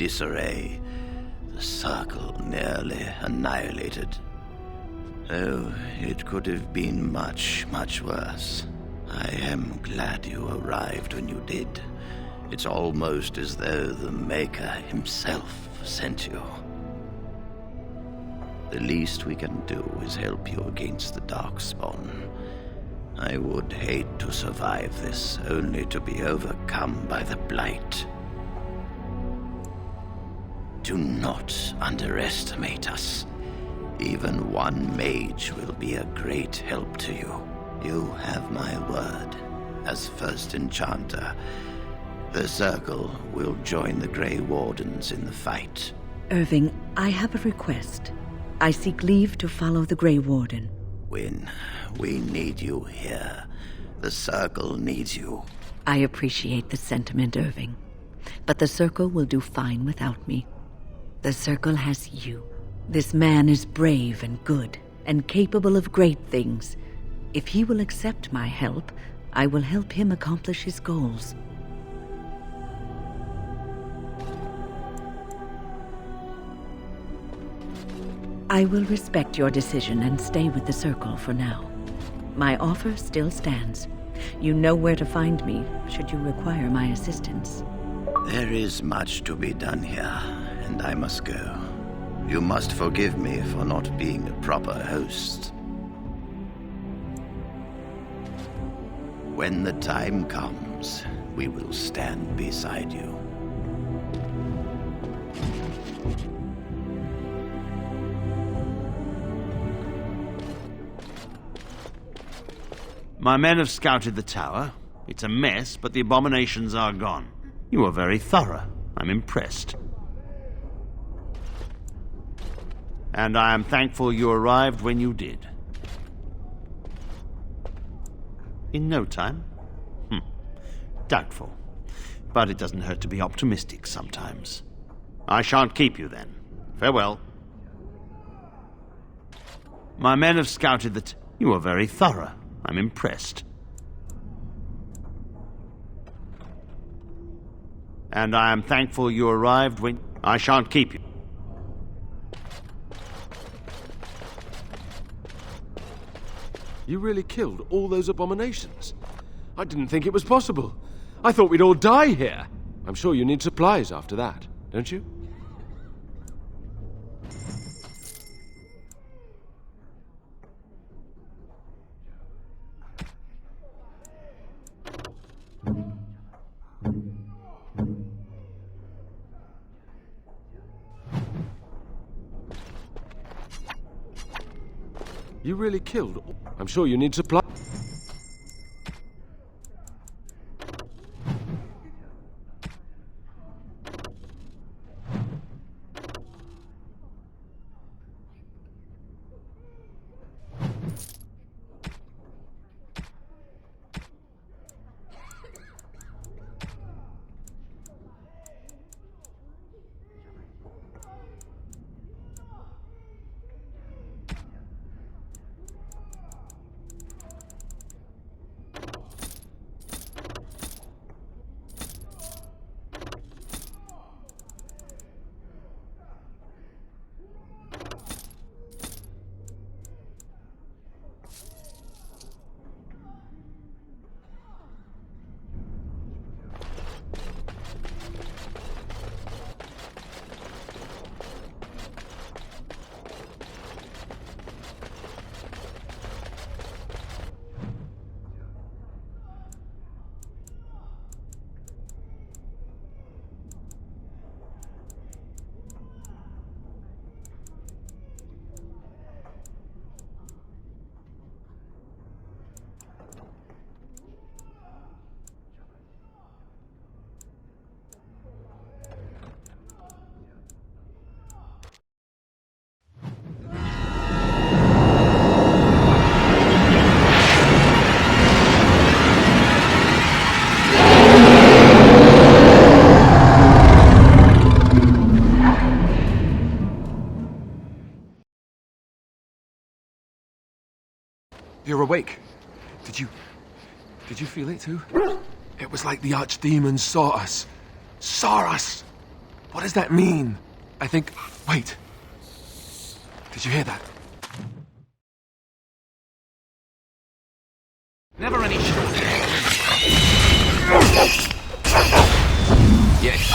disarray, the circle nearly annihilated. Oh, it could have been much, much worse. I am glad you arrived when you did. It's almost as though the Maker himself sent you. The least we can do is help you against the Darkspawn. I would hate to survive this, only to be overcome by the Blight. Do not underestimate us. Even one mage will be a great help to you. You have my word. As first enchanter, the Circle will join the Grey Wardens in the fight. Irving, I have a request. I seek leave to follow the Grey Warden. Wynne, we need you here. The Circle needs you. I appreciate the sentiment, Irving. But the Circle will do fine without me. The Circle has you. This man is brave and good, and capable of great things. If he will accept my help, I will help him accomplish his goals. I will respect your decision and stay with the Circle for now. My offer still stands. You know where to find me, should you require my assistance. There is much to be done here, and I must go. You must forgive me for not being a proper host. When the time comes, we will stand beside you. My men have scouted the tower. It's a mess, but the abominations are gone. You are very thorough. I'm impressed. And I am thankful you arrived when you did. In no time? Doubtful. But it doesn't hurt to be optimistic sometimes. I shan't keep you then. Farewell. My men have scouted the You are very thorough. I'm impressed. And I am thankful you arrived when... I shan't keep you. You really killed all those abominations? I didn't think it was possible. I thought we'd all die here. I'm sure you need supplies after that, don't you? You really killed... I'm sure you need supply... You're awake. Did you feel it too? It was like the archdemons saw us. Saw us! What does that mean? I think... Wait. Did you hear that? Never any short. Yes.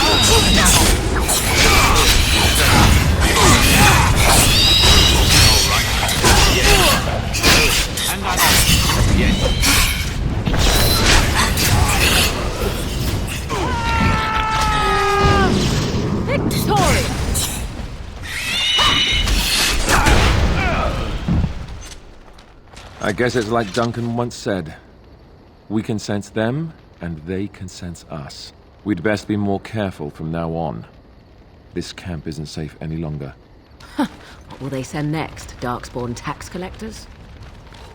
And I'm off. Yes. Victoria! I guess it's like Duncan once said. We can sense them, and they can sense us. We'd best be more careful from now on. This camp isn't safe any longer. What will they send next? Darkspawn tax collectors?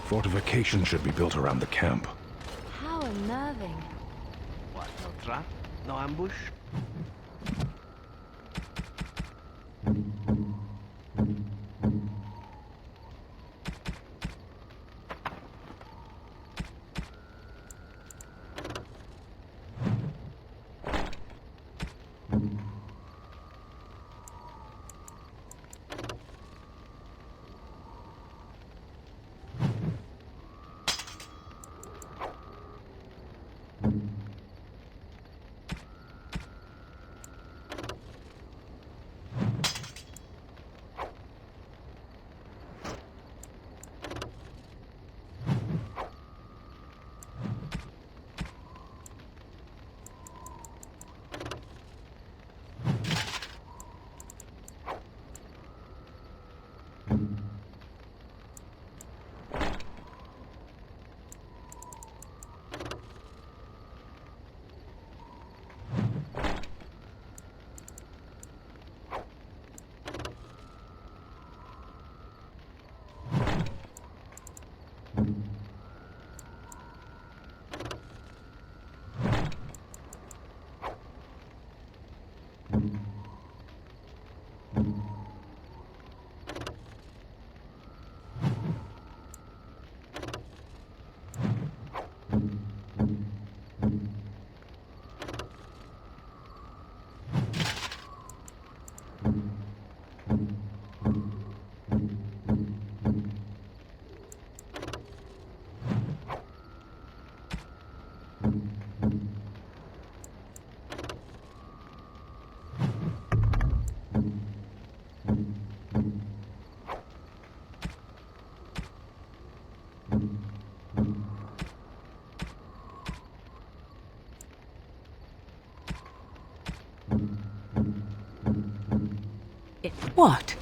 Fortification should be built around the camp. How unnerving. What, no trap? No ambush? What?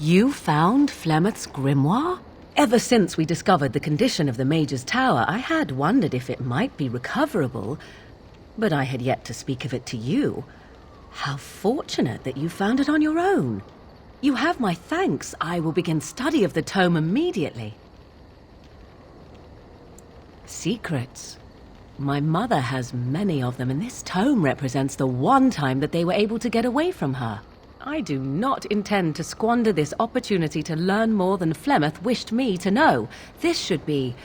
You found Flemeth's grimoire? Ever since we discovered the condition of the Major's tower, I had wondered if it might be recoverable, but I had yet to speak of it to you. How fortunate that you found it on your own. You have my thanks. I will begin study of the tome immediately. Secrets. My mother has many of them, and this tome represents the one time that they were able to get away from her. I do not intend to squander this opportunity to learn more than Flemeth wished me to know. This should be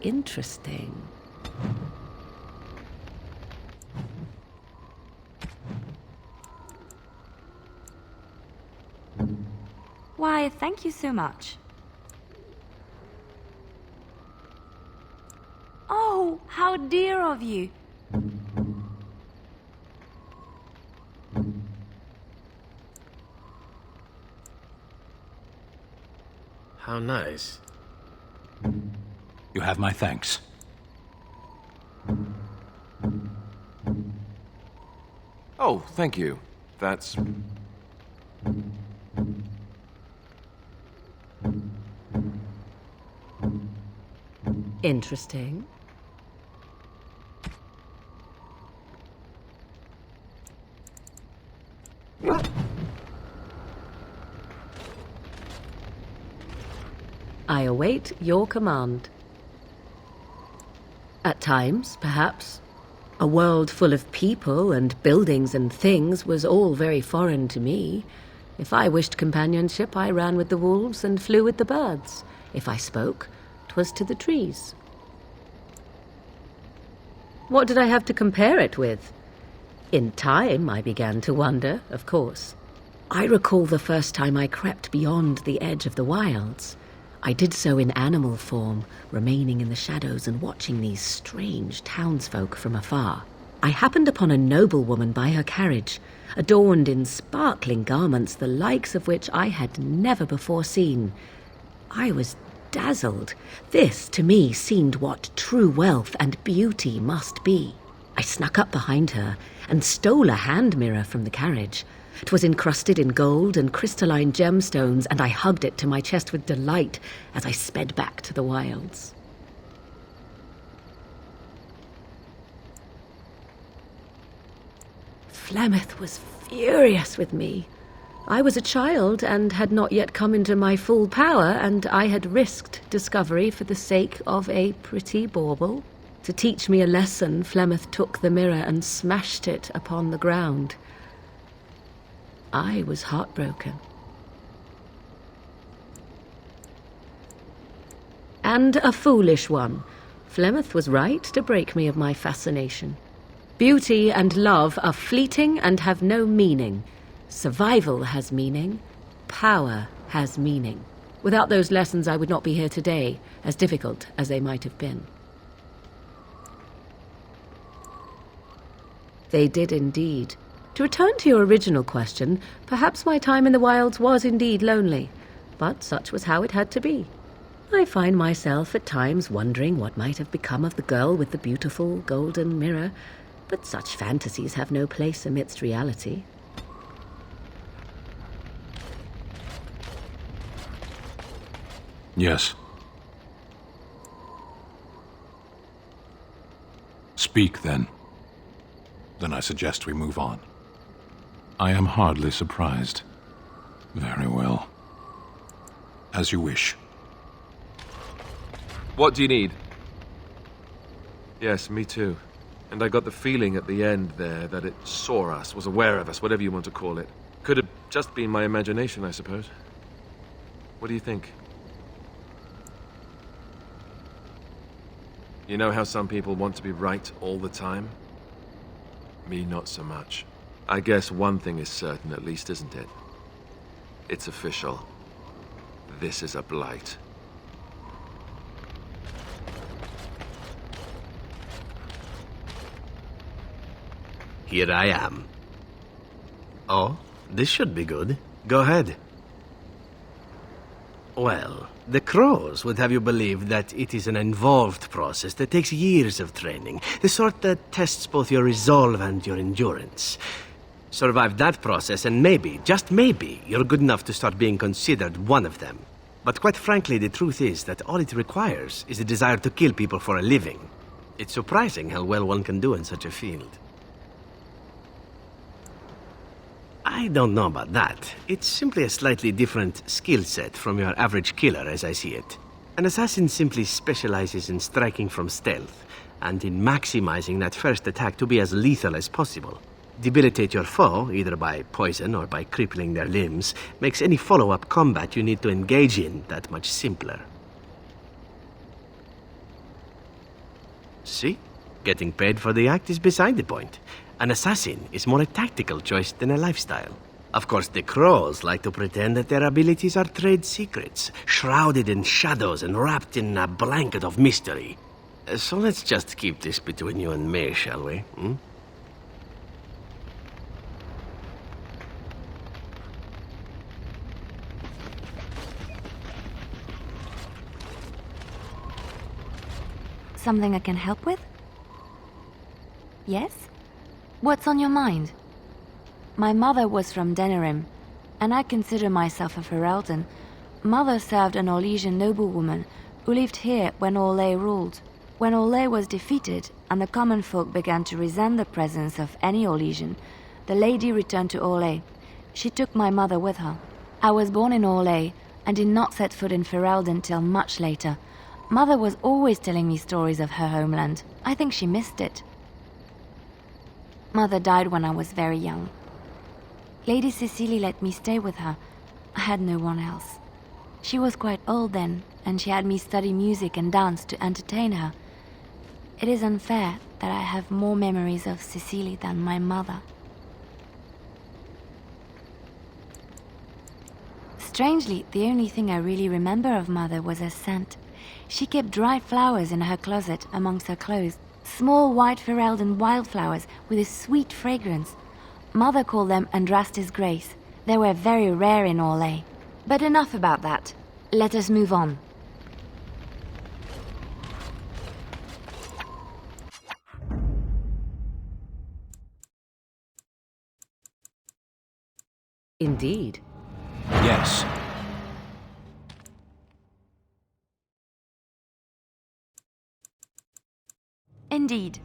interesting. Why, thank you so much. Oh, how dear of you. How nice. You have my thanks. Oh, thank you. That's... Interesting. I await your command. At times, perhaps, a world full of people and buildings and things was all very foreign to me. If I wished companionship, I ran with the wolves and flew with the birds. If I spoke, 'twas to the trees. What did I have to compare it with? In time, I began to wonder, of course. I recall the first time I crept beyond the edge of the wilds. I did so in animal form, remaining in the shadows and watching these strange townsfolk from afar. I happened upon a noblewoman by her carriage, adorned in sparkling garments the likes of which I had never before seen. I was dazzled. This, to me, seemed what true wealth and beauty must be. I snuck up behind her and stole a hand mirror from the carriage. It was encrusted in gold and crystalline gemstones, and I hugged it to my chest with delight as I sped back to the wilds. Flemeth was furious with me. I was a child and had not yet come into my full power, and I had risked discovery for the sake of a pretty bauble. To teach me a lesson, Flemeth took the mirror and smashed it upon the ground. I was heartbroken. And a foolish one. Flemeth was right to break me of my fascination. Beauty and love are fleeting and have no meaning. Survival has meaning. Power has meaning. Without those lessons, I would not be here today, as difficult as they might have been. They did indeed. To return to your original question, perhaps my time in the wilds was indeed lonely, but such was how it had to be. I find myself at times wondering what might have become of the girl with the beautiful golden mirror, but such fantasies have no place amidst reality. Yes. Speak, then. Then I suggest we move on. I am hardly surprised. Very well. As you wish. What do you need? Yes, me too. And I got the feeling at the end there that it saw us, was aware of us, whatever you want to call it. Could have just been my imagination, I suppose. What do you think? You know how some people want to be right all the time? Me, not so much. I guess one thing is certain, at least, isn't it? It's official. This is a blight. Here I am. Oh, this should be good. Go ahead. Well, the crows would have you believe that it is an involved process that takes years of training, the sort that tests both your resolve and your endurance. Survive that process and maybe, just maybe, you're good enough to start being considered one of them. But quite frankly, the truth is that all it requires is the desire to kill people for a living. It's surprising how well one can do in such a field. I don't know about that. It's simply a slightly different skill set from your average killer as I see it. An assassin simply specializes in striking from stealth, and in maximizing that first attack to be as lethal as possible. Debilitate your foe, either by poison or by crippling their limbs, makes any follow-up combat you need to engage in that much simpler. See? Getting paid for the act is beside the point. An assassin is more a tactical choice than a lifestyle. Of course, the crows like to pretend that their abilities are trade secrets, shrouded in shadows and wrapped in a blanket of mystery. So let's just keep this between you and me, shall we? Something I can help with? Yes? What's on your mind? My mother was from Denerim, and I consider myself a Ferelden. Mother served an Orlesian noblewoman who lived here when Orlais ruled. When Orlais was defeated and the common folk began to resent the presence of any Orlesian, the lady returned to Orlais. She took my mother with her. I was born in Orlais and did not set foot in Ferelden till much later. Mother was always telling me stories of her homeland. I think she missed it. Mother died when I was very young. Lady Cecily let me stay with her. I had no one else. She was quite old then, and she had me study music and dance to entertain her. It is unfair that I have more memories of Cecily than my mother. Strangely, the only thing I really remember of Mother was her scent. She kept dried flowers in her closet amongst her clothes. Small white Ferelden wildflowers with a sweet fragrance. Mother called them Andraste's Grace. They were very rare in Orlais. But enough about that. Let us move on. Indeed. Yes. Indeed.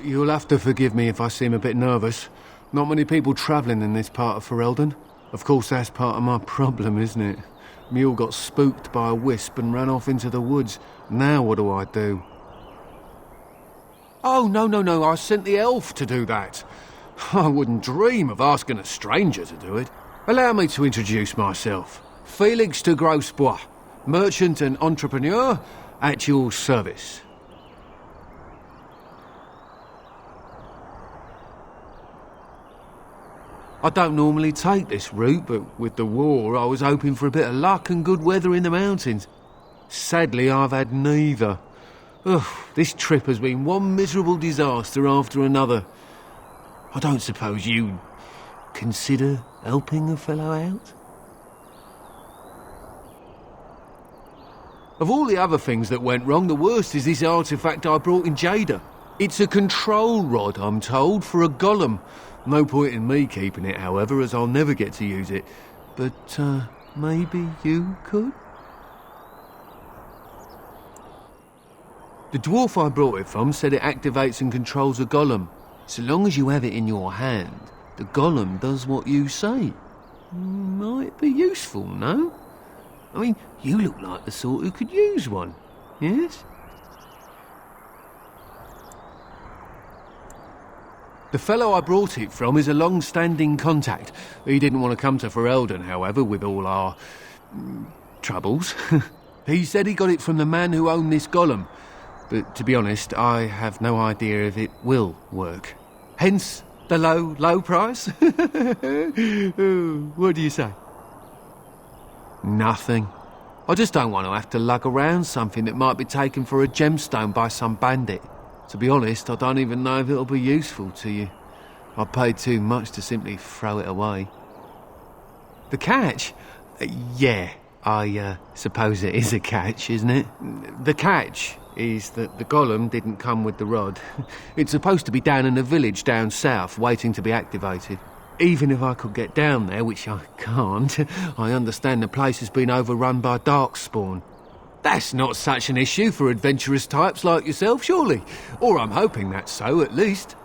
You'll have to forgive me if I seem a bit nervous. Not many people travelling in this part of Ferelden. Of course, that's part of my problem, isn't it? Mule got spooked by a wisp and ran off into the woods. Now what do I do? Oh, no, I sent the elf to do that. I wouldn't dream of asking a stranger to do it. Allow me to introduce myself. Félix de Grosbois, merchant and entrepreneur at your service. I don't normally take this route, but with the war I was hoping for a bit of luck and good weather in the mountains. Sadly, I've had neither. Ugh, this trip has been one miserable disaster after another. I don't suppose you'd consider helping a fellow out? Of all the other things that went wrong, the worst is this artefact I brought in Jada. It's a control rod, I'm told, for a golem. No point in me keeping it, however, as I'll never get to use it. But, maybe you could? The dwarf I brought it from said it activates and controls a golem. So long as you have it in your hand, the golem does what you say. Might be useful, no? I mean, you look like the sort who could use one, yes? The fellow I brought it from is a long-standing contact. He didn't want to come to Ferelden, however, with all our troubles. He said he got it from the man who owned this golem. But to be honest, I have no idea if it will work. Hence the low price? Ooh, what do you say? Nothing. I just don't want to have to lug around something that might be taken for a gemstone by some bandit. To be honest, I don't even know if it'll be useful to you. I paid too much to simply throw it away. The catch? Yeah, I suppose it is a catch, isn't it? The catch is that the golem didn't come with the rod. It's supposed to be down in a village down south, waiting to be activated. Even if I could get down there, which I can't, I understand the place has been overrun by darkspawn. That's not such an issue for adventurous types like yourself, surely? Or I'm hoping that's so, at least.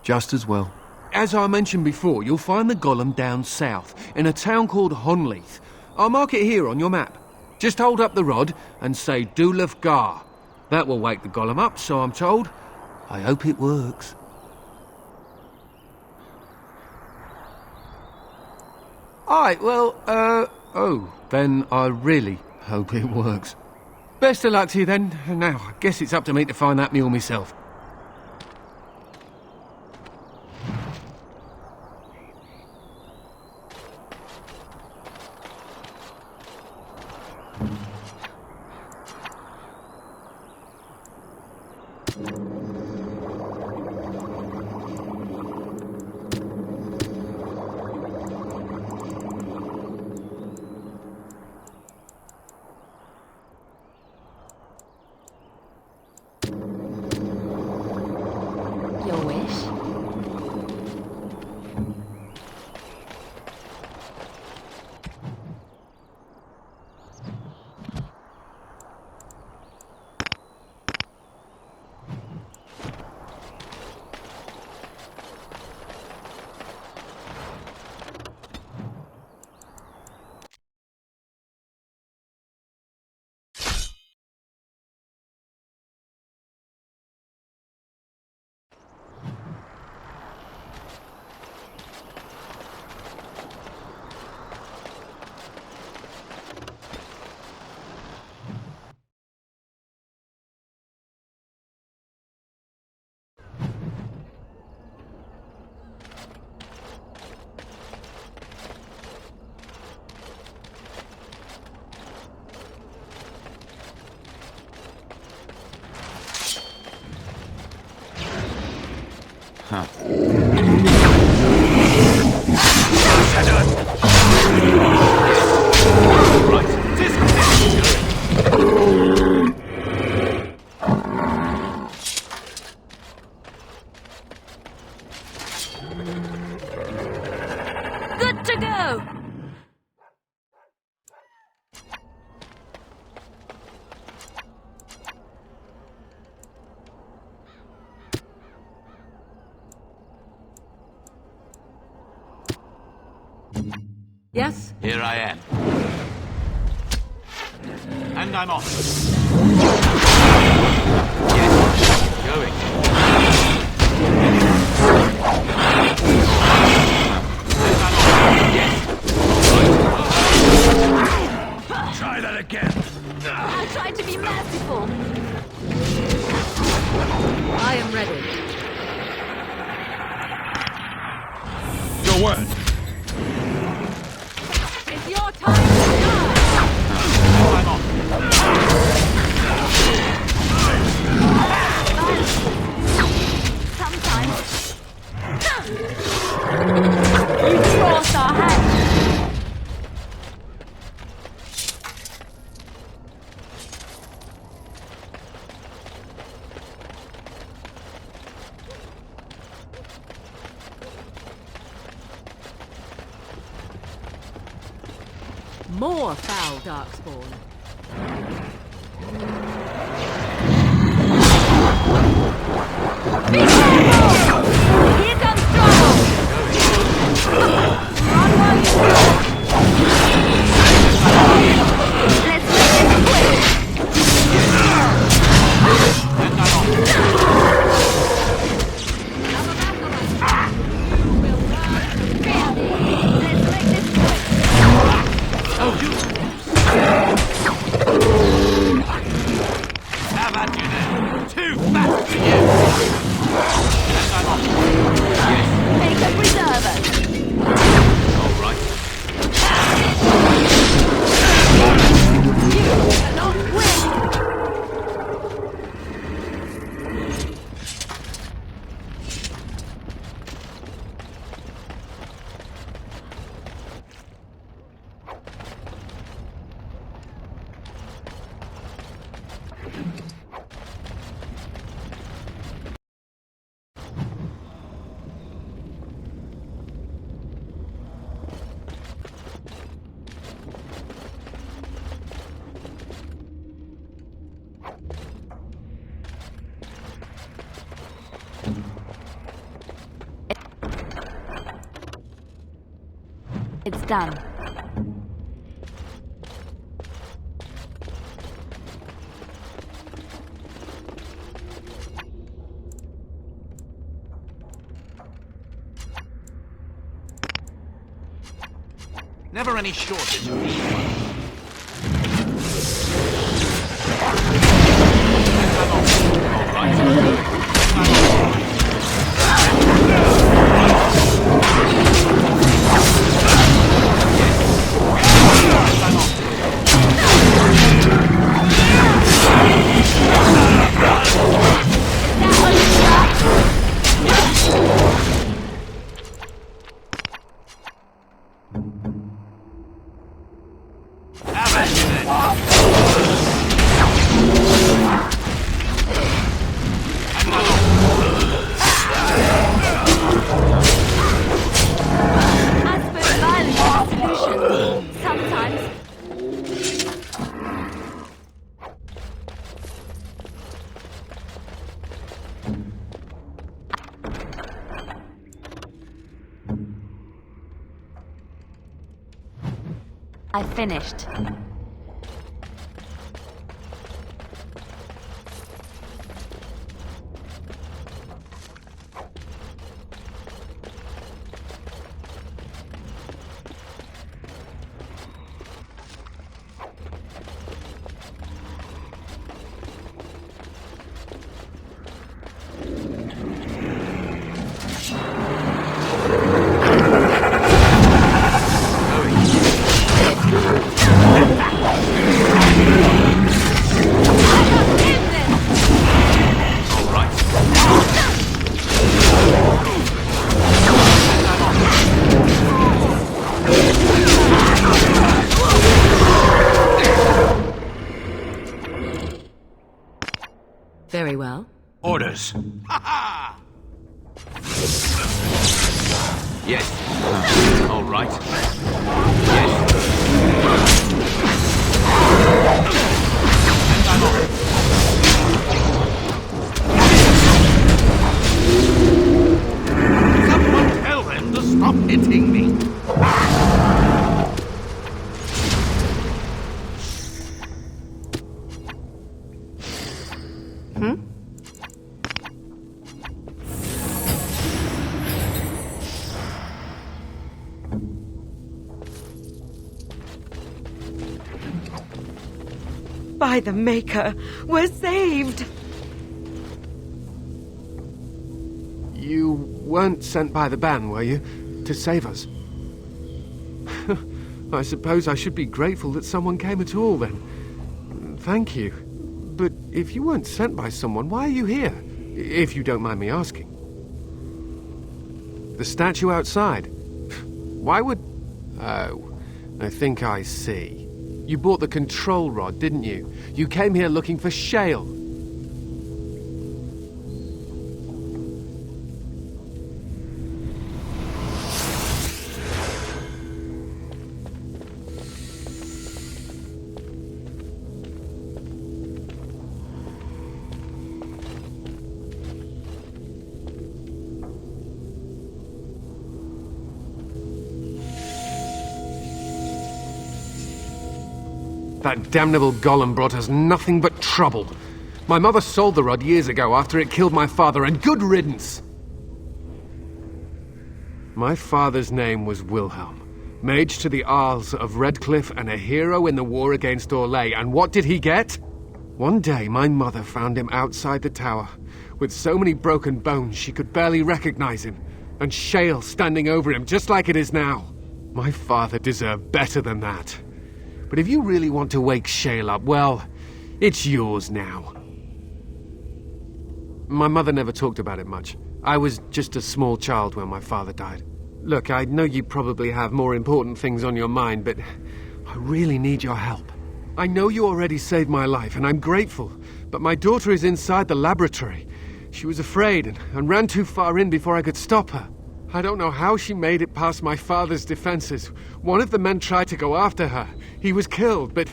Just as well. As I mentioned before, you'll find the golem down south, in a town called Honleith. I'll mark it here on your map. Just hold up the rod and say Dúlaf Gar. That will wake the golem up, so I'm told. I hope it works. Alright, well, then I really hope it works. Best of luck to you then. Now, I guess it's up to me to find that mule myself. Your wish? Good to go! Yes? Here I am. And I'm off. Yes, going. And I'm off. Yes. Try that again. I tried to be merciful. I am ready. Your word. It's your time to die. I'm off. Sometimes. You crossed our hands. More foul darkspawn. Be careful! Here comes trouble! Run while you can. Let's make this quick! And I'm off. You will not fear me! Let's make this quick! Oh, you. Have at you then. Too fast for you. Yes, I'm on. Yes. Maker, preserve us. All right. You cannot win. It's done. Never any shortage of these ones. All right. I finished. Very well. Orders. Ha ha! Yes. All right. Yes. Someone tell them to stop hitting me. By the Maker, we're saved! You weren't sent by the ban, were you? To save us? I suppose I should be grateful that someone came at all, then. Thank you. But if you weren't sent by someone, why are you here? If you don't mind me asking. The statue outside? Why would... Oh, I think I see. You bought the control rod, didn't you? You came here looking for shale. That damnable golem brought us nothing but trouble. My mother sold the rod years ago after it killed my father, and good riddance! My father's name was Wilhelm, mage to the Isles of Redcliffe and a hero in the war against Orlais, and what did he get? One day, my mother found him outside the tower, with so many broken bones she could barely recognize him, and shale standing over him just like it is now. My father deserved better than that. But if you really want to wake Shale up, well, it's yours now. My mother never talked about it much. I was just a small child when my father died. Look, I know you probably have more important things on your mind, but I really need your help. I know you already saved my life, and I'm grateful, but my daughter is inside the laboratory. She was afraid and ran too far in before I could stop her. I don't know how she made it past my father's defenses. One of the men tried to go after her. He was killed, but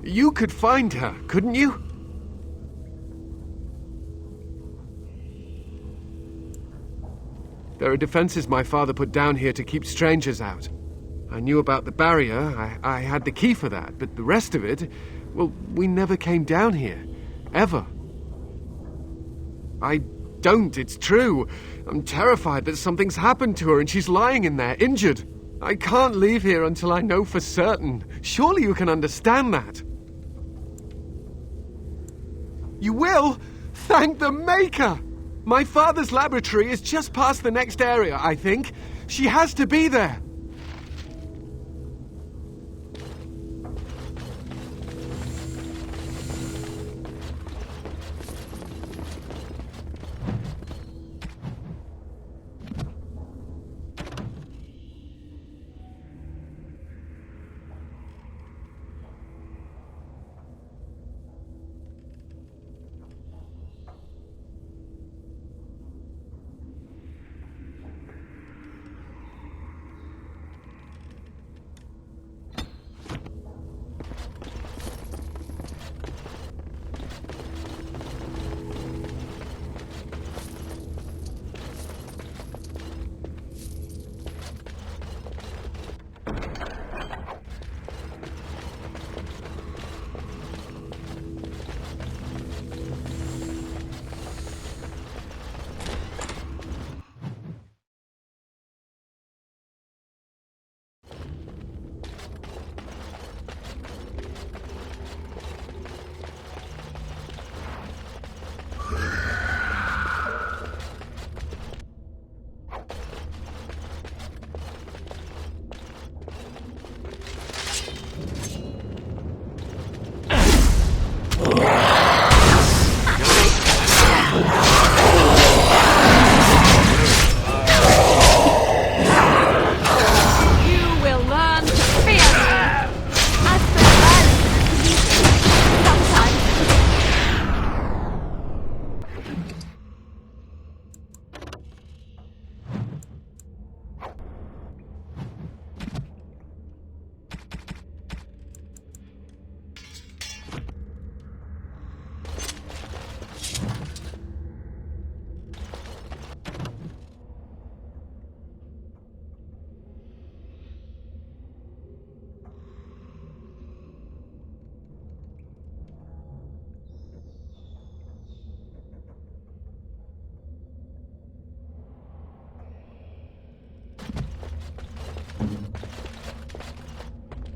you could find her, couldn't you? There are defenses my father put down here to keep strangers out. I knew about the barrier, I had the key for that, but the rest of it, well, we never came down here. Ever. I don't, it's true. I'm terrified that something's happened to her and she's lying in there, injured. I can't leave here until I know for certain. Surely you can understand that. You will? Thank the Maker! My father's laboratory is just past the next area, I think. She has to be there.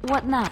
What now?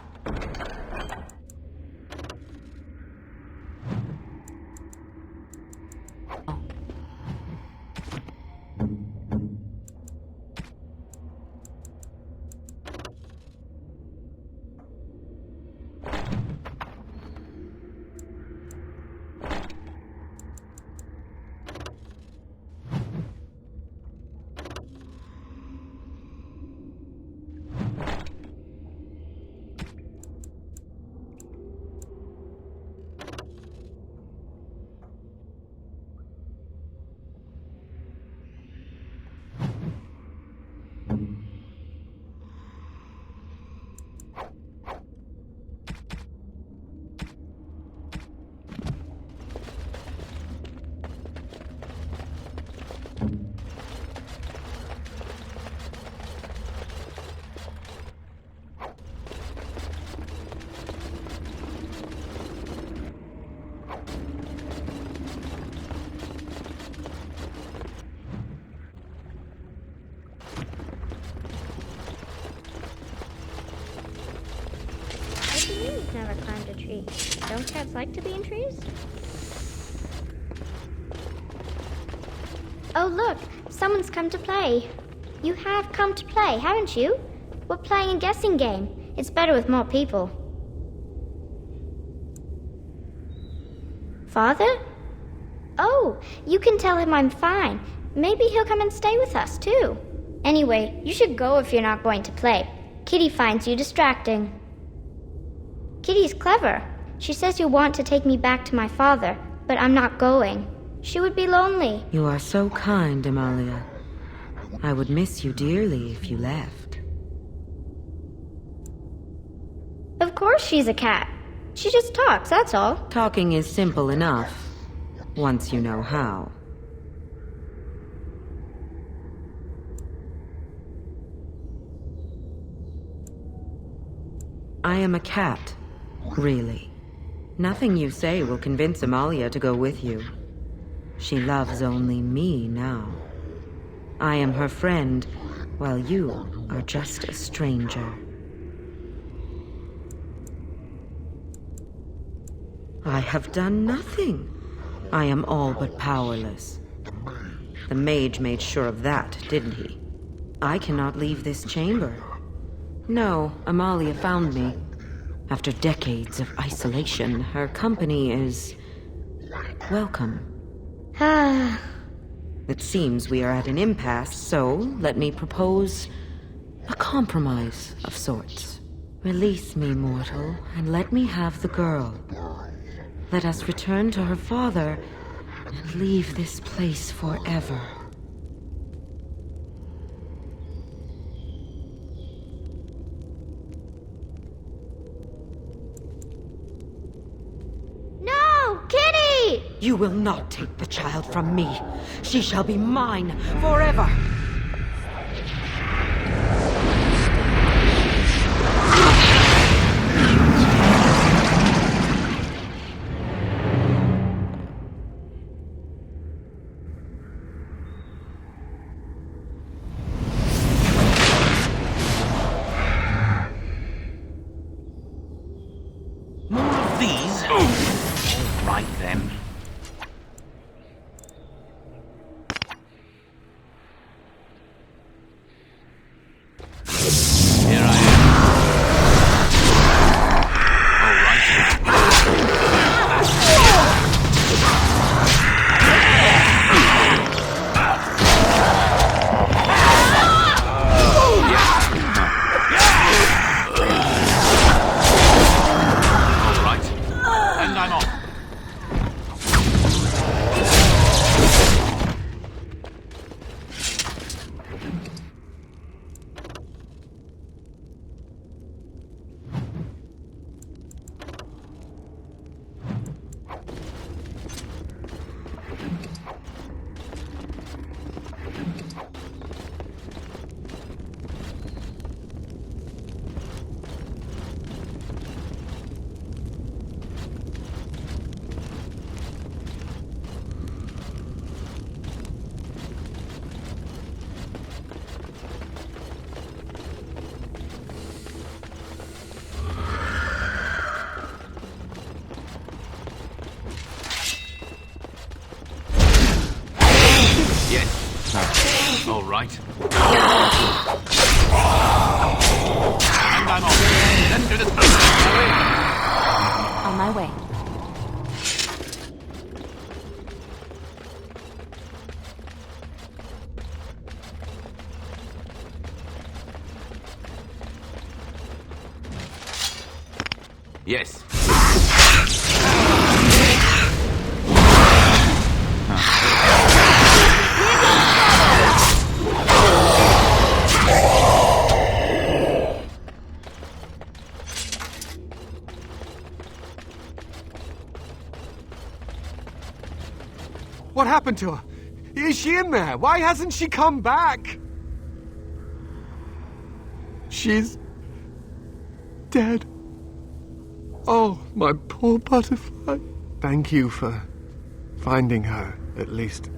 Never climbed a tree. Don't Don't cats like to be in trees? Oh look, someone's come to play. You have come to play, haven't you? We're playing a guessing game. It's better with more people. Father? Oh, you can tell him I'm fine. Maybe he'll come and stay with us, too. Anyway, you should go if you're not going to play. Kitty finds you distracting. Kitty's clever. She says you want to take me back to my father, but I'm not going. She would be lonely. You are so kind, Amalia. I would miss you dearly if you left. Of course she's a cat. She just talks, that's all. Talking is simple enough, once you know how. I am a cat, really. Nothing you say will convince Amalia to go with you. She loves only me now. I am her friend, while you are just a stranger. I have done nothing. I am all but powerless. The mage made sure of that, didn't he? I cannot leave this chamber. No, Amalia found me. After decades of isolation, her company is welcome. It seems we are at an impasse, so let me propose a compromise of sorts. Release me, mortal, and let me have the girl. Let us return to her father and leave this place forever. No! Kitty! You will not take the child from me. She shall be mine forever. All right. And I'm off. Then do this. On my way. Yes. What happened to her? Is she in there? Why hasn't she come back? She's dead. Oh, my poor butterfly. Thank you for finding her, at least.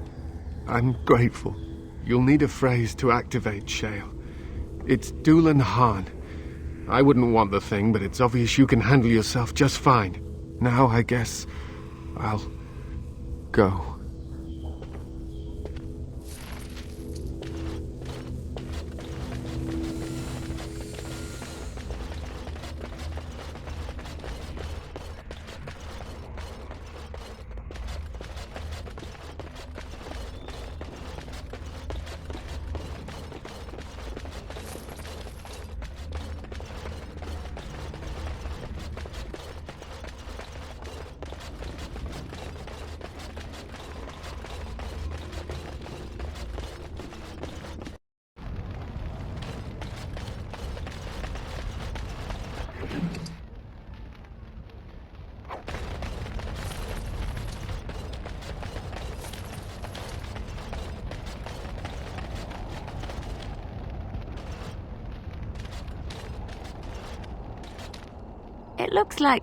I'm grateful. You'll need a phrase to activate Shale. It's Dúlan Han. I wouldn't want the thing, but it's obvious you can handle yourself just fine. Now I guess I'll go. It looks like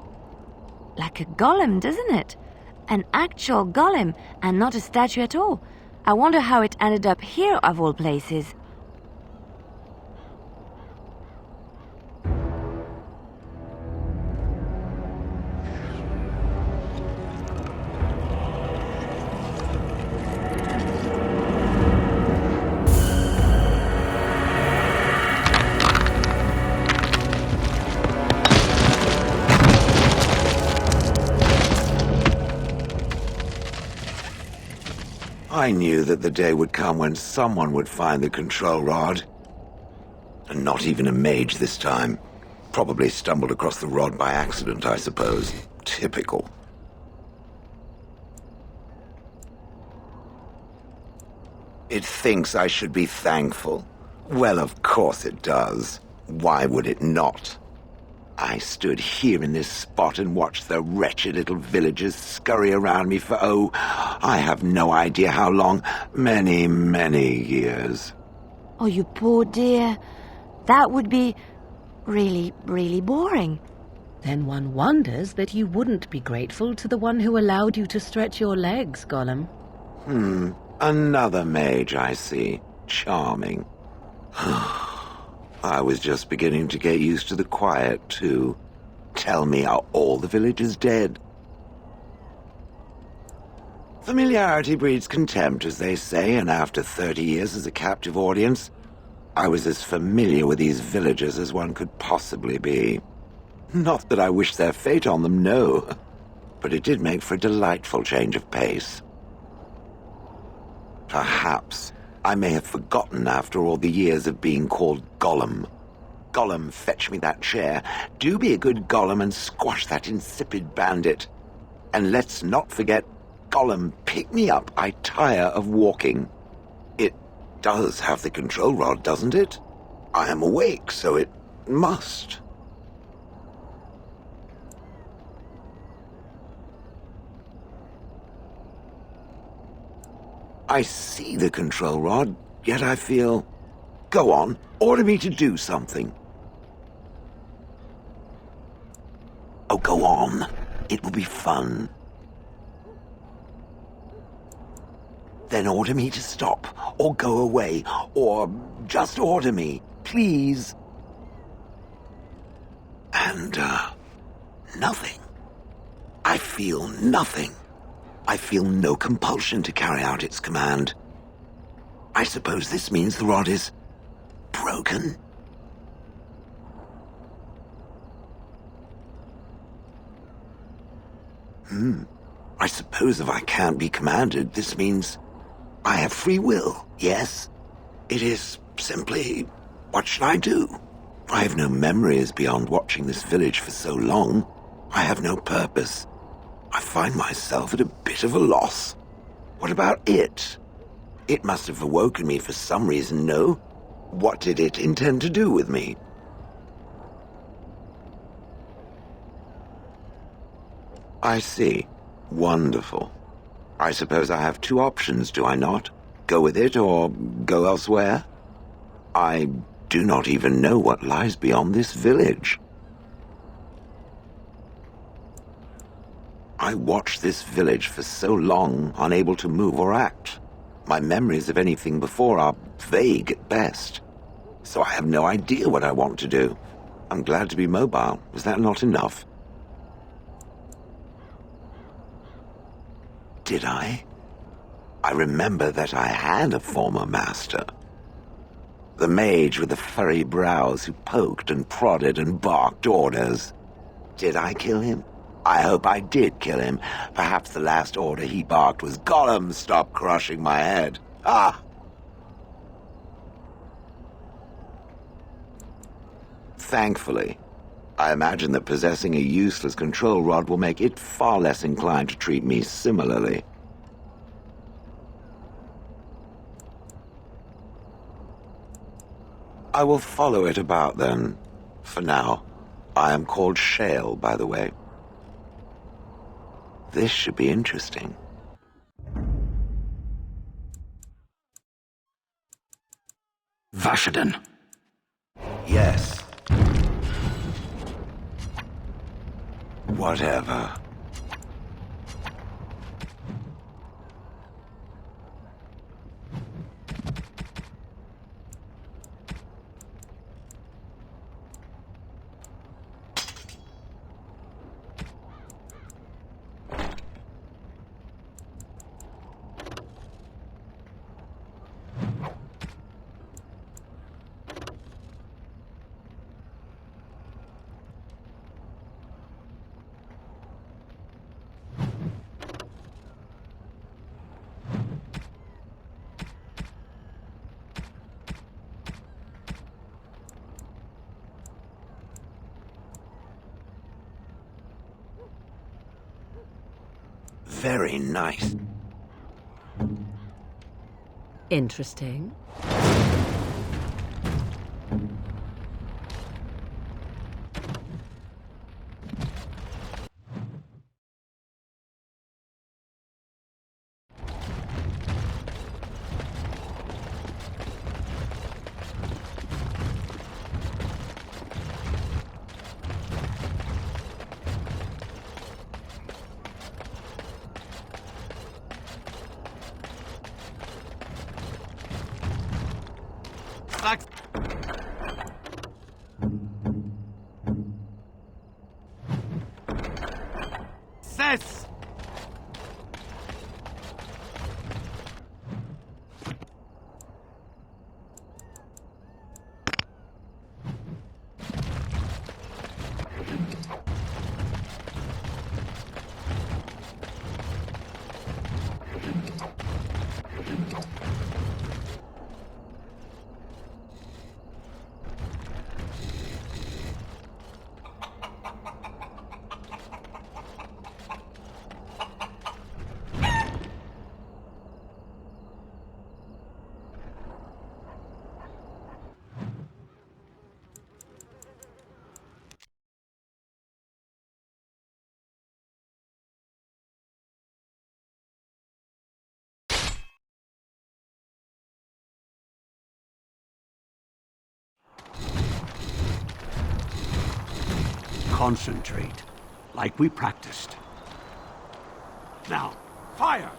a golem, doesn't it? An actual golem, and not a statue at all. I wonder how it ended up here, of all places. I knew that the day would come when someone would find the control rod. And not even a mage this time. Probably stumbled across the rod by accident, I suppose. Typical. It thinks I should be thankful. Well, of course it does. Why would it not? I stood here in this spot and watched the wretched little villagers scurry around me for, oh, I have no idea how long. Many, many years. Oh, you poor dear. That would be really, really boring. Then one wonders that you wouldn't be grateful to the one who allowed you to stretch your legs, Gollum. Another mage, I see. Charming. I was just beginning to get used to the quiet, too. Tell me, are all the villagers dead? Familiarity breeds contempt, as they say, and after 30 years as a captive audience, I was as familiar with these villagers as one could possibly be. Not that I wish their fate on them, no. But it did make for a delightful change of pace. Perhaps I may have forgotten after all the years of being called Gollum. Gollum, fetch me that chair. Do be a good Gollum and squash that insipid bandit. And let's not forget, Gollum, pick me up. I tire of walking. It does have the control rod, doesn't it? I am awake, so it must. I see the control rod, yet I feel... Go on, order me to do something. Oh, go on. It will be fun. Then order me to stop, or go away, or just order me, please. And, nothing. I feel nothing. I feel no compulsion to carry out its command. I suppose this means the rod is broken? I suppose if I can't be commanded, this means I have free will, yes? It is simply, what should I do? I have no memories beyond watching this village for so long. I have no purpose. I find myself at a bit of a loss. What about it? It must have awoken me for some reason, no? What did it intend to do with me? I see. Wonderful. I suppose I have two options, do I not? Go with it or go elsewhere? I do not even know what lies beyond this village. I watched this village for so long, unable to move or act. My memories of anything before are vague at best. So I have no idea what I want to do. I'm glad to be mobile. Is that not enough? did I? I remember that I had a former master. The mage with the furry brows who poked and prodded and barked orders. Did I kill him? I hope I did kill him. Perhaps the last order he barked was, "Gollum, stop crushing my head." Ah! Thankfully, I imagine that possessing a useless control rod will make it far less inclined to treat me similarly. I will follow it about then. For now, I am called Shale, by the way. This should be interesting. Vashaden. Yes. Whatever. Very nice. Interesting. Success! Concentrate, like we practiced. Now, fire!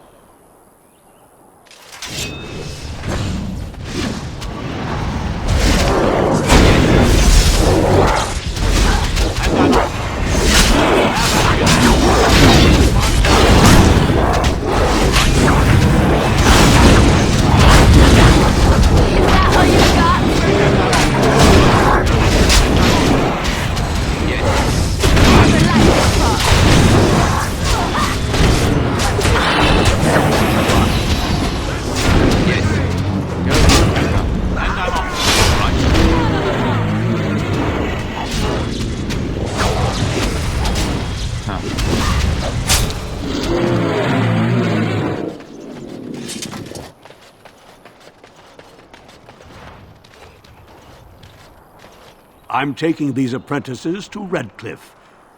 I'm taking these apprentices to Redcliffe.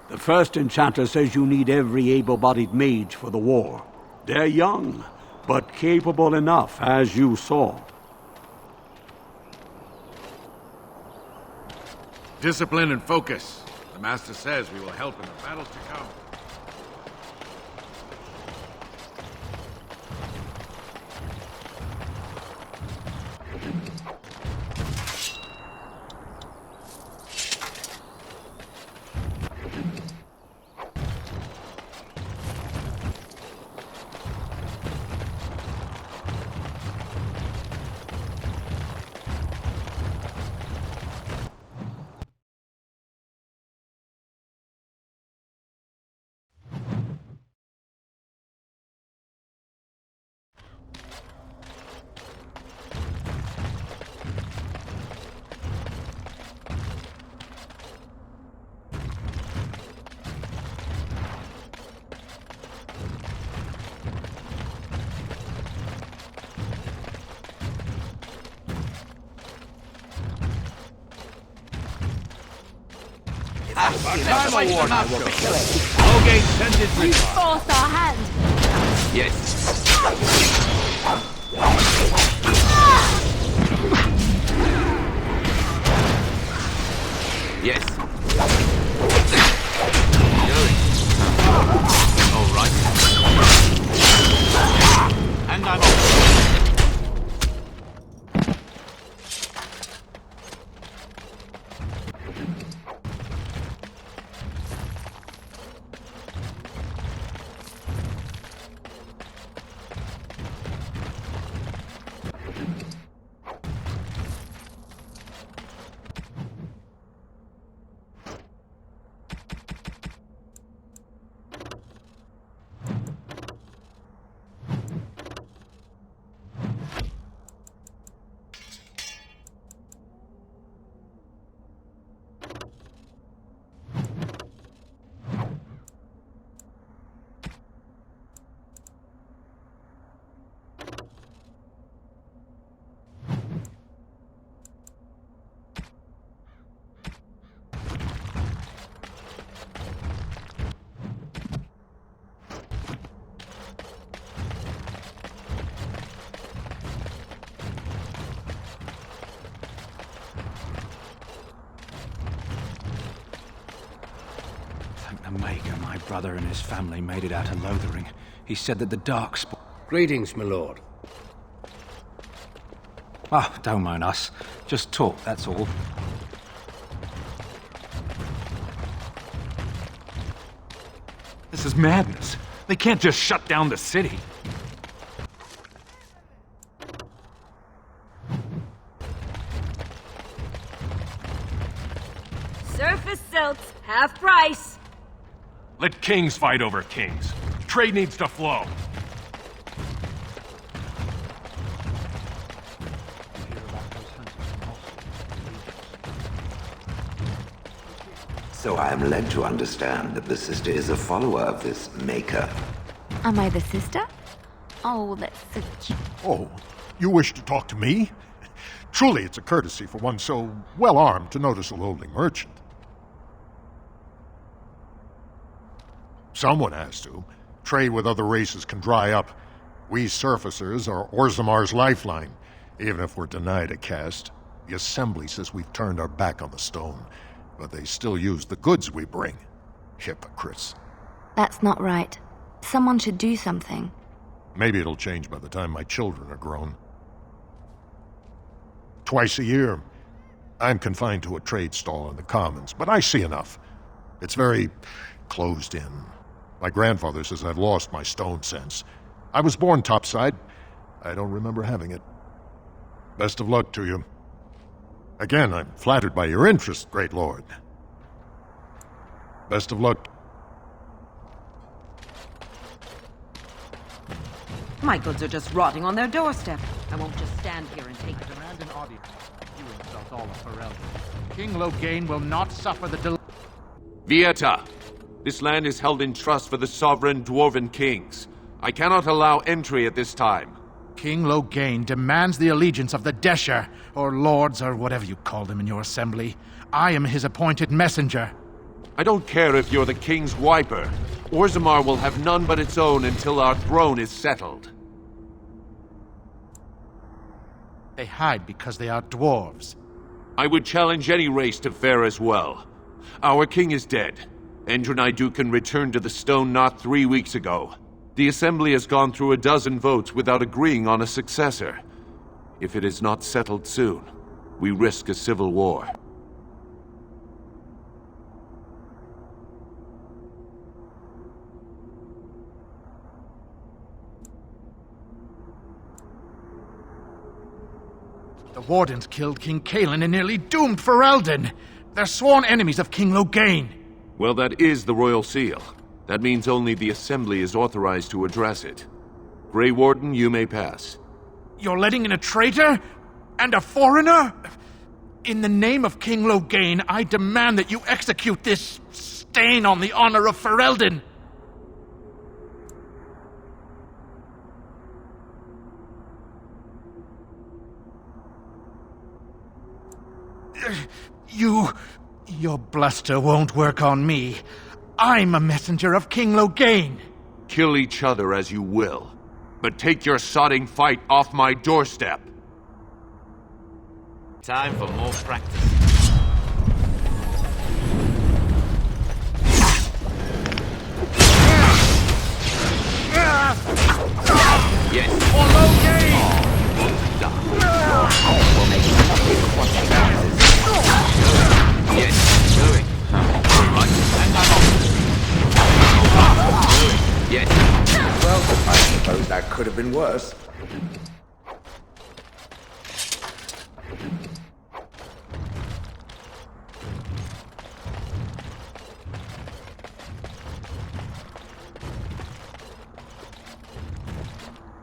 The first enchanter says you need every able-bodied mage for the war. They're young, but capable enough, as you saw. Discipline and focus. The Master says we will help in the battles to come. I'm a warning. Logate sent his You forced our hand. Yes. Yes. All right. And I'm off. Maker, my brother and his family made it out of Lothering. He said that the Darkspawn... Greetings, my lord. Ah, don't mind us. Just talk, that's all. This is madness. They can't just shut down the city. Surface silts, half price. Let kings fight over kings. Trade needs to flow. So I am led to understand that the sister is a follower of this Maker. Am I the sister? Oh, that's so cute. Oh, you wish to talk to me? Truly, it's a courtesy for one so well-armed to notice a lowly merchant. Someone has to. Trade with other races can dry up. We surfacers are Orzamar's lifeline, even if we're denied a caste. The Assembly says we've turned our back on the stone, but they still use the goods we bring. Hypocrites. That's not right. Someone should do something. Maybe it'll change by the time my children are grown. Twice a year, I'm confined to a trade stall in the Commons, but I see enough. It's very closed in. My grandfather says I've lost my stone sense. I was born topside. I don't remember having it. Best of luck to you. Again, I'm flattered by your interest, great lord. Best of luck. My goods are just rotting on their doorstep. I won't just stand here and take it. Demand an audience. You insult all of Ferelden. King Loghain will not suffer the delay. Vieta! This land is held in trust for the sovereign dwarven kings. I cannot allow entry at this time. King Loghain demands the allegiance of the Desher, or lords, or whatever you call them in your assembly. I am his appointed messenger. I don't care if you're the king's wiper. Orzammar will have none but its own until our throne is settled. They hide because they are dwarves. I would challenge any race to fare as well. Our king is dead. Endrunai Dukan returned to the Stone not 3 weeks ago. The Assembly has gone through a dozen votes without agreeing on a successor. If it is not settled soon, we risk a civil war. The Wardens killed King Caelan and nearly doomed Ferelden. They're sworn enemies of King Loghain. Well, that is the Royal Seal. That means only the Assembly is authorized to address it. Grey Warden, you may pass. You're letting in a traitor? And a foreigner? In the name of King Loghain, I demand that you execute this stain on the honor of Ferelden. Your bluster won't work on me. I'm a messenger of King Loghain. Kill each other as you will, but take your sodding fight off my doorstep. Time for more practice. Yes. For Loghain! We'll make it consequences. Yes. Doing. Right. And I'm off. Doing. Yes. Well, I suppose that could have been worse.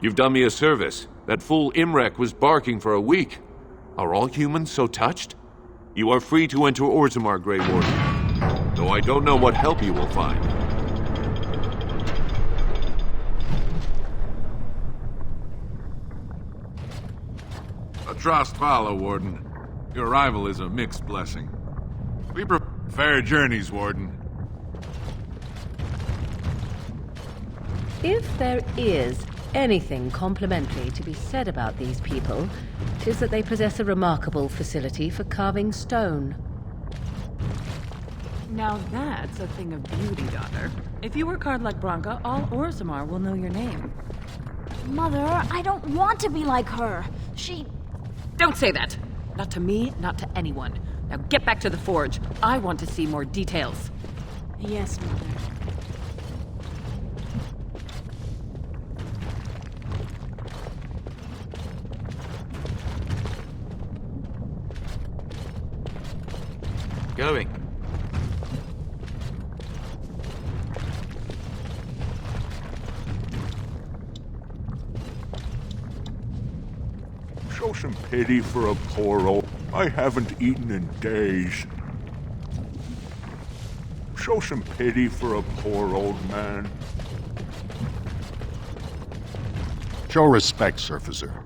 You've done me a service. That fool Imrek was barking for a week. Are all humans so touched? You are free to enter Orzammar, Grey Warden. Though I don't know what help you will find. Atrast Vala, Warden. Your arrival is a mixed blessing. We prefer fair journeys, Warden. If there is anything complimentary to be said about these people, 'tis that they possess a remarkable facility for carving stone. Now that's a thing of beauty, daughter. If you work hard like Branka, all Orzammar will know your name. Mother, I don't want to be like her. She... Don't say that! Not to me, not to anyone. Now get back to the forge. I want to see more details. Yes, Mother. Going. Show some pity for a poor old... I haven't eaten in days. Show some pity for a poor old man. Show respect, Surfacer.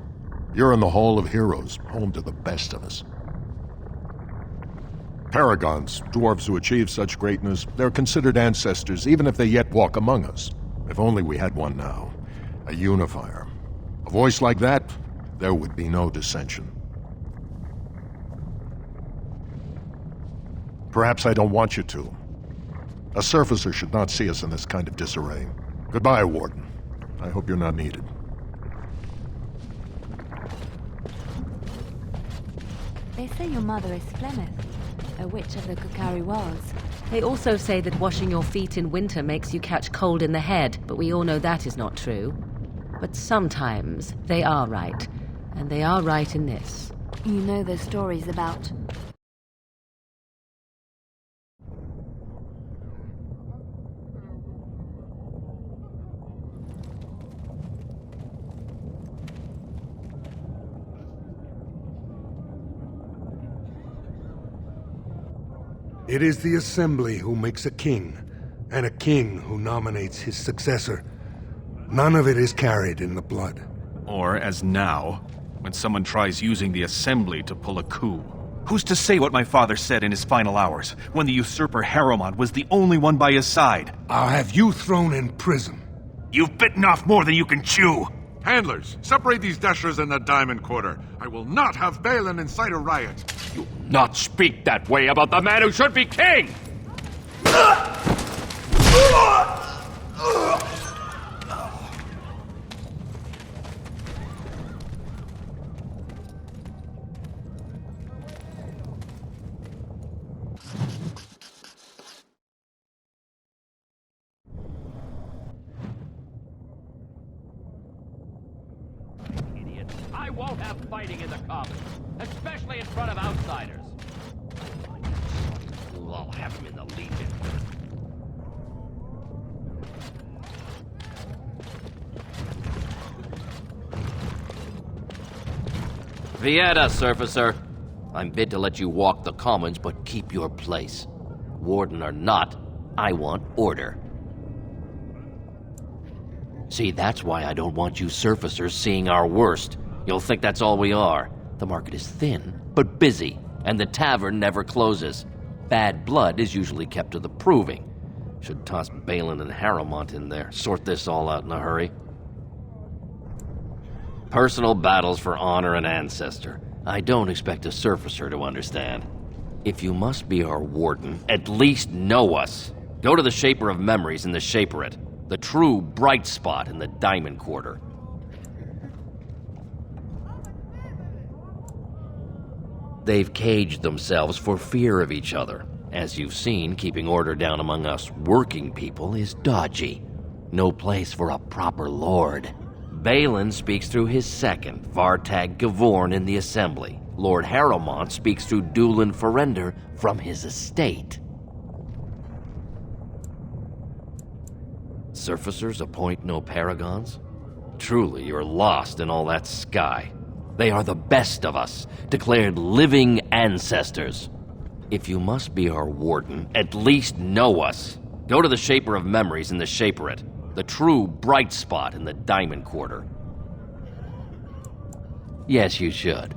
You're in the Hall of Heroes, home to the best of us. Paragons, dwarves who achieve such greatness, they're considered ancestors even if they yet walk among us. If only we had one now. A unifier. A voice like that, there would be no dissension. Perhaps I don't want you to. A surfacer should not see us in this kind of disarray. Goodbye, Warden. I hope you're not needed. They say your mother is Flemeth, a witch of the Kukari Wilds. They also say that washing your feet in winter makes you catch cold in the head, but we all know that is not true. But sometimes they are right, and they are right in this. You know the stories about... It is the Assembly who makes a king, and a king who nominates his successor. None of it is carried in the blood. Or, as now, when someone tries using the Assembly to pull a coup. Who's to say what my father said in his final hours, when the usurper Harrowmont was the only one by his side? I'll have you thrown in prison. You've bitten off more than you can chew. Handlers, separate these dashers in the diamond quarter. I will not have Balin incite a riot. You will not speak that way about the man who should be king! I won't have fighting in the Commons, especially in front of outsiders. I'll have him in the Legion. Vieta, Surfacer. I'm bid to let you walk the Commons, but keep your place. Warden or not, I want order. See, that's why I don't want you surfacers seeing our worst. You'll think that's all we are. The market is thin, but busy, and the tavern never closes. Bad blood is usually kept to the proving. Should toss Balin and Harrowmont in there, sort this all out in a hurry. Personal battles for honor and ancestor. I don't expect a surfacer to understand. If you must be our warden, at least know us. Go to the Shaper of Memories in the Shaperate, the true bright spot in the Diamond Quarter. They've caged themselves for fear of each other. As you've seen, keeping order down among us working people is dodgy. No place for a proper lord. Balin speaks through his second, Vartag Gavorn, in the Assembly. Lord Harrowmont speaks through Dúlan Ferender from his estate. Surfacers appoint no paragons? Truly, you're lost in all that sky. They are the best of us, declared living ancestors. If you must be our warden, at least know us. Go to the Shaper of Memories in the Shaperate, the true bright spot in the Diamond Quarter. Yes, you should.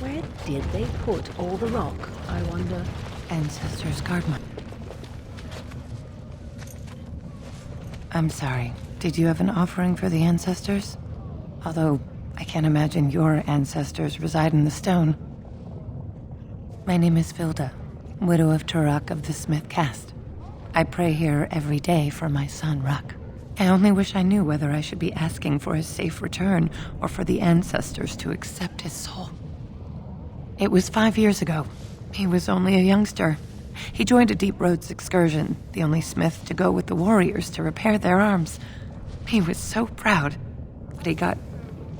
Where did they put all the rock, I wonder? Ancestors' Guardman. I'm sorry. Did you have an offering for the ancestors? Although, I can't imagine your ancestors reside in the stone. My name is Vilda, widow of Turok of the Smith caste. I pray here every day for my son, Ruck. I only wish I knew whether I should be asking for his safe return or for the ancestors to accept his soul. It was 5 years ago. He was only a youngster. He joined a Deep Roads excursion, the only smith to go with the warriors to repair their arms. He was so proud, but he got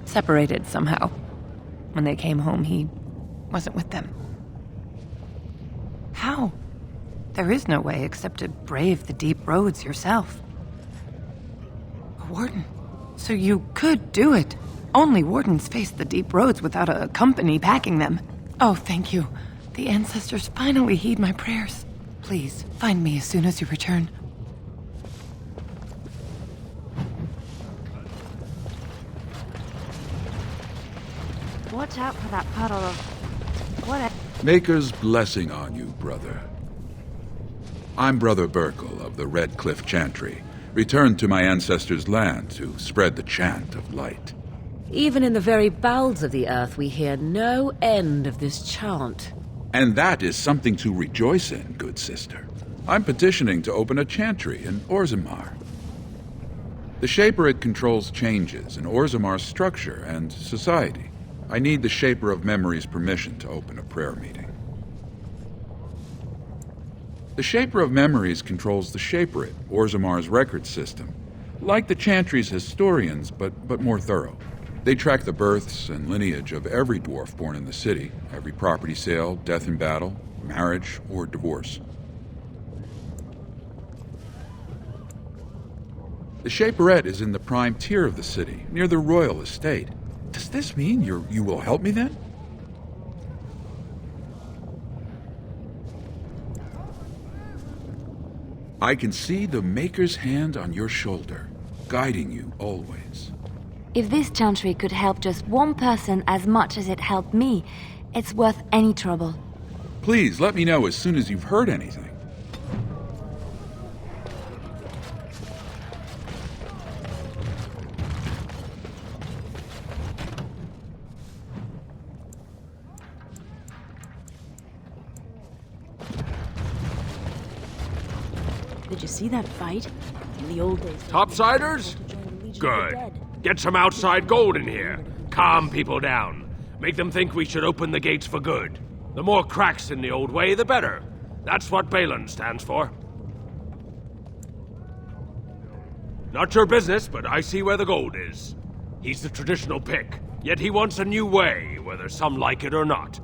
separated somehow. When they came home, he wasn't with them. How? There is no way except to brave the Deep Roads yourself. A warden? So you could do it. Only wardens face the Deep Roads without a company backing them. Oh, thank you. The ancestors finally heed my prayers. Please, find me as soon as you return. Watch out for that puddle of... what? Maker's blessing on you, brother. I'm Brother Burkle of the Red Cliff Chantry, returned to my ancestors' land to spread the chant of light. Even in the very bowels of the earth, we hear no end of this chant. And that is something to rejoice in, good sister. I'm petitioning to open a chantry in Orzammar. The Shaperate controls changes in Orzamar's structure and society. I need the Shaper of Memories' permission to open a prayer meeting. The Shaper of Memories controls the Shaperate, Orzamar's record system. Like the Chantry's historians, but more thorough. They track the births and lineage of every dwarf born in the city, every property sale, death in battle, marriage, or divorce. The Shaperette is in the prime tier of the city, near the royal estate. Does this mean you will help me then? I can see the Maker's hand on your shoulder, guiding you always. If this chantry could help just one person as much as it helped me, it's worth any trouble. Please let me know as soon as you've heard anything. Did you see that fight? In the old days... Topsiders? Good. Get some outside gold in here. Calm people down. Make them think we should open the gates for good. The more cracks in the old way, the better. That's what Balin stands for. Not your business, but I see where the gold is. He's the traditional pick, yet he wants a new way, whether some like it or not.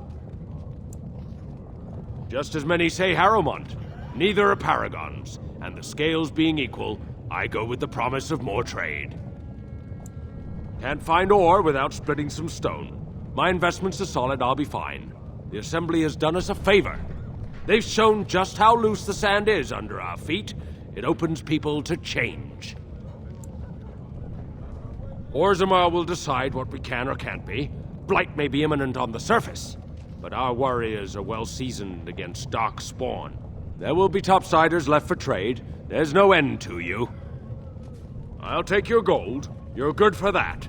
Just as many say Harrowmont. Neither are paragons, and the scales being equal, I go with the promise of more trade. Can't find ore without splitting some stone. My investments are solid, I'll be fine. The Assembly has done us a favor. They've shown just how loose the sand is under our feet. It opens people to change. Orzammar will decide what we can or can't be. Blight may be imminent on the surface, but our warriors are well seasoned against dark spawn. There will be topsiders left for trade. There's no end to you. I'll take your gold. You're good for that.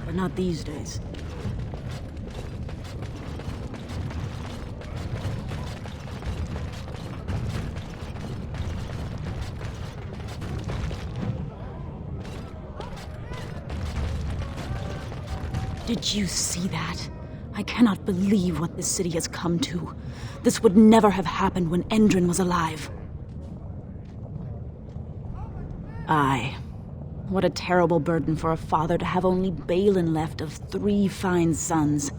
But not these days. Did you see that? I cannot believe what this city has come to. This would never have happened when Endrin was alive. Aye. What a terrible burden for a father to have only Balin left of 3 fine sons.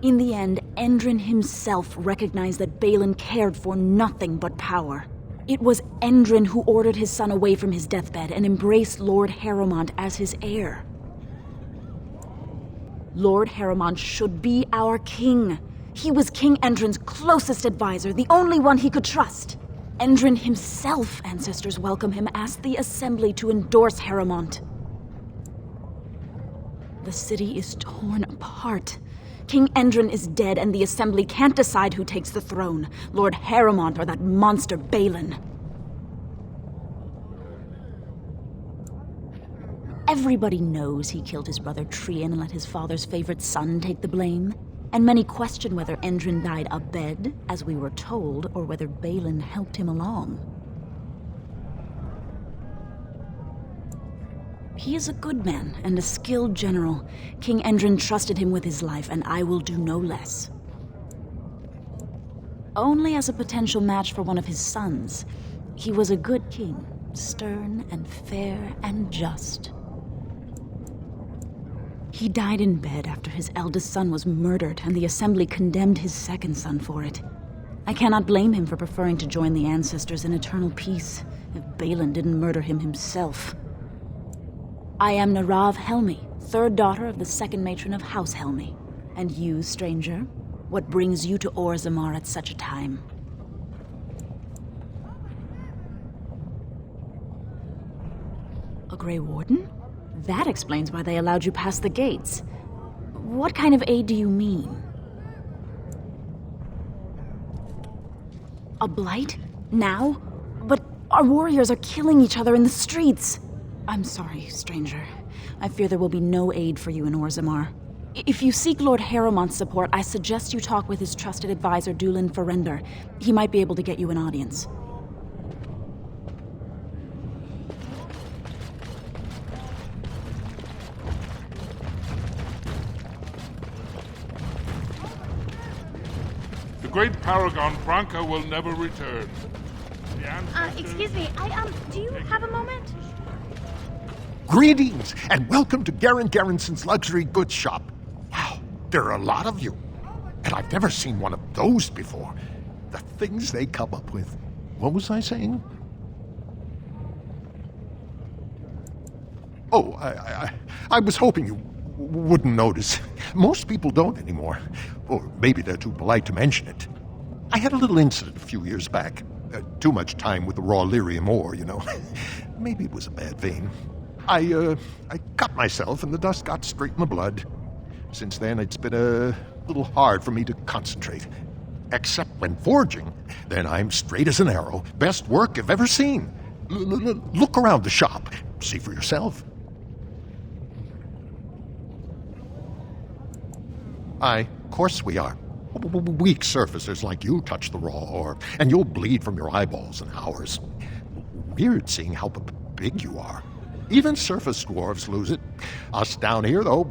In the end, Endrin himself recognized that Balin cared for nothing but power. It was Endrin who ordered his son away from his deathbed and embraced Lord Harrowmont as his heir. Lord Harrowmont should be our king. He was King Endrin's closest advisor, the only one he could trust. Endrin himself, ancestors welcome him, asked the Assembly to endorse Harrowmont. The city is torn apart. King Endrin is dead, and the Assembly can't decide who takes the throne, Lord Harrowmont or that monster Balin. Everybody knows he killed his brother Trian and let his father's favorite son take the blame. And many question whether Endrin died abed, as we were told, or whether Balin helped him along. He is a good man and a skilled general. King Endrin trusted him with his life, and I will do no less. Only as a potential match for one of his sons. He was a good king, stern and fair and just. He died in bed after his eldest son was murdered, and the Assembly condemned his second son for it. I cannot blame him for preferring to join the ancestors in eternal peace, if Balin didn't murder him himself. I am Narav Helmi, 3rd daughter of the 2nd matron of House Helmi. And you, stranger, what brings you to Orzammar at such a time? A Grey Warden? That explains why they allowed you past the gates. What kind of aid do you mean? A blight? Now? But our warriors are killing each other in the streets. I'm sorry, stranger. I fear there will be no aid for you in Orzammar. If you seek Lord Harrowmont's support, I suggest you talk with his trusted advisor, Dúlin Ferrender. He might be able to get you an audience. The great paragon Branka will never return. Excuse me, do you have a moment? Greetings, and welcome to Garen Garrison's luxury goods shop. Wow, there are a lot of you. And I've never seen one of those before. The things they come up with. What was I saying? Oh, I was hoping you wouldn't notice. Most people don't anymore. Or maybe they're too polite to mention it. I had a little incident a few years back. Too much time with the raw lyrium ore, you know. Maybe it was a bad vein. I cut myself and the dust got straight in the blood. Since then, it's been a little hard for me to concentrate. Except when forging. Then I'm straight as an arrow. Best work I've ever seen. Look around the shop. See for yourself. Aye, of course we are. Weak surfacers like you touch the raw ore, and you'll bleed from your eyeballs in hours. Weird seeing how big you are. Even surface dwarves lose it. Us down here, though,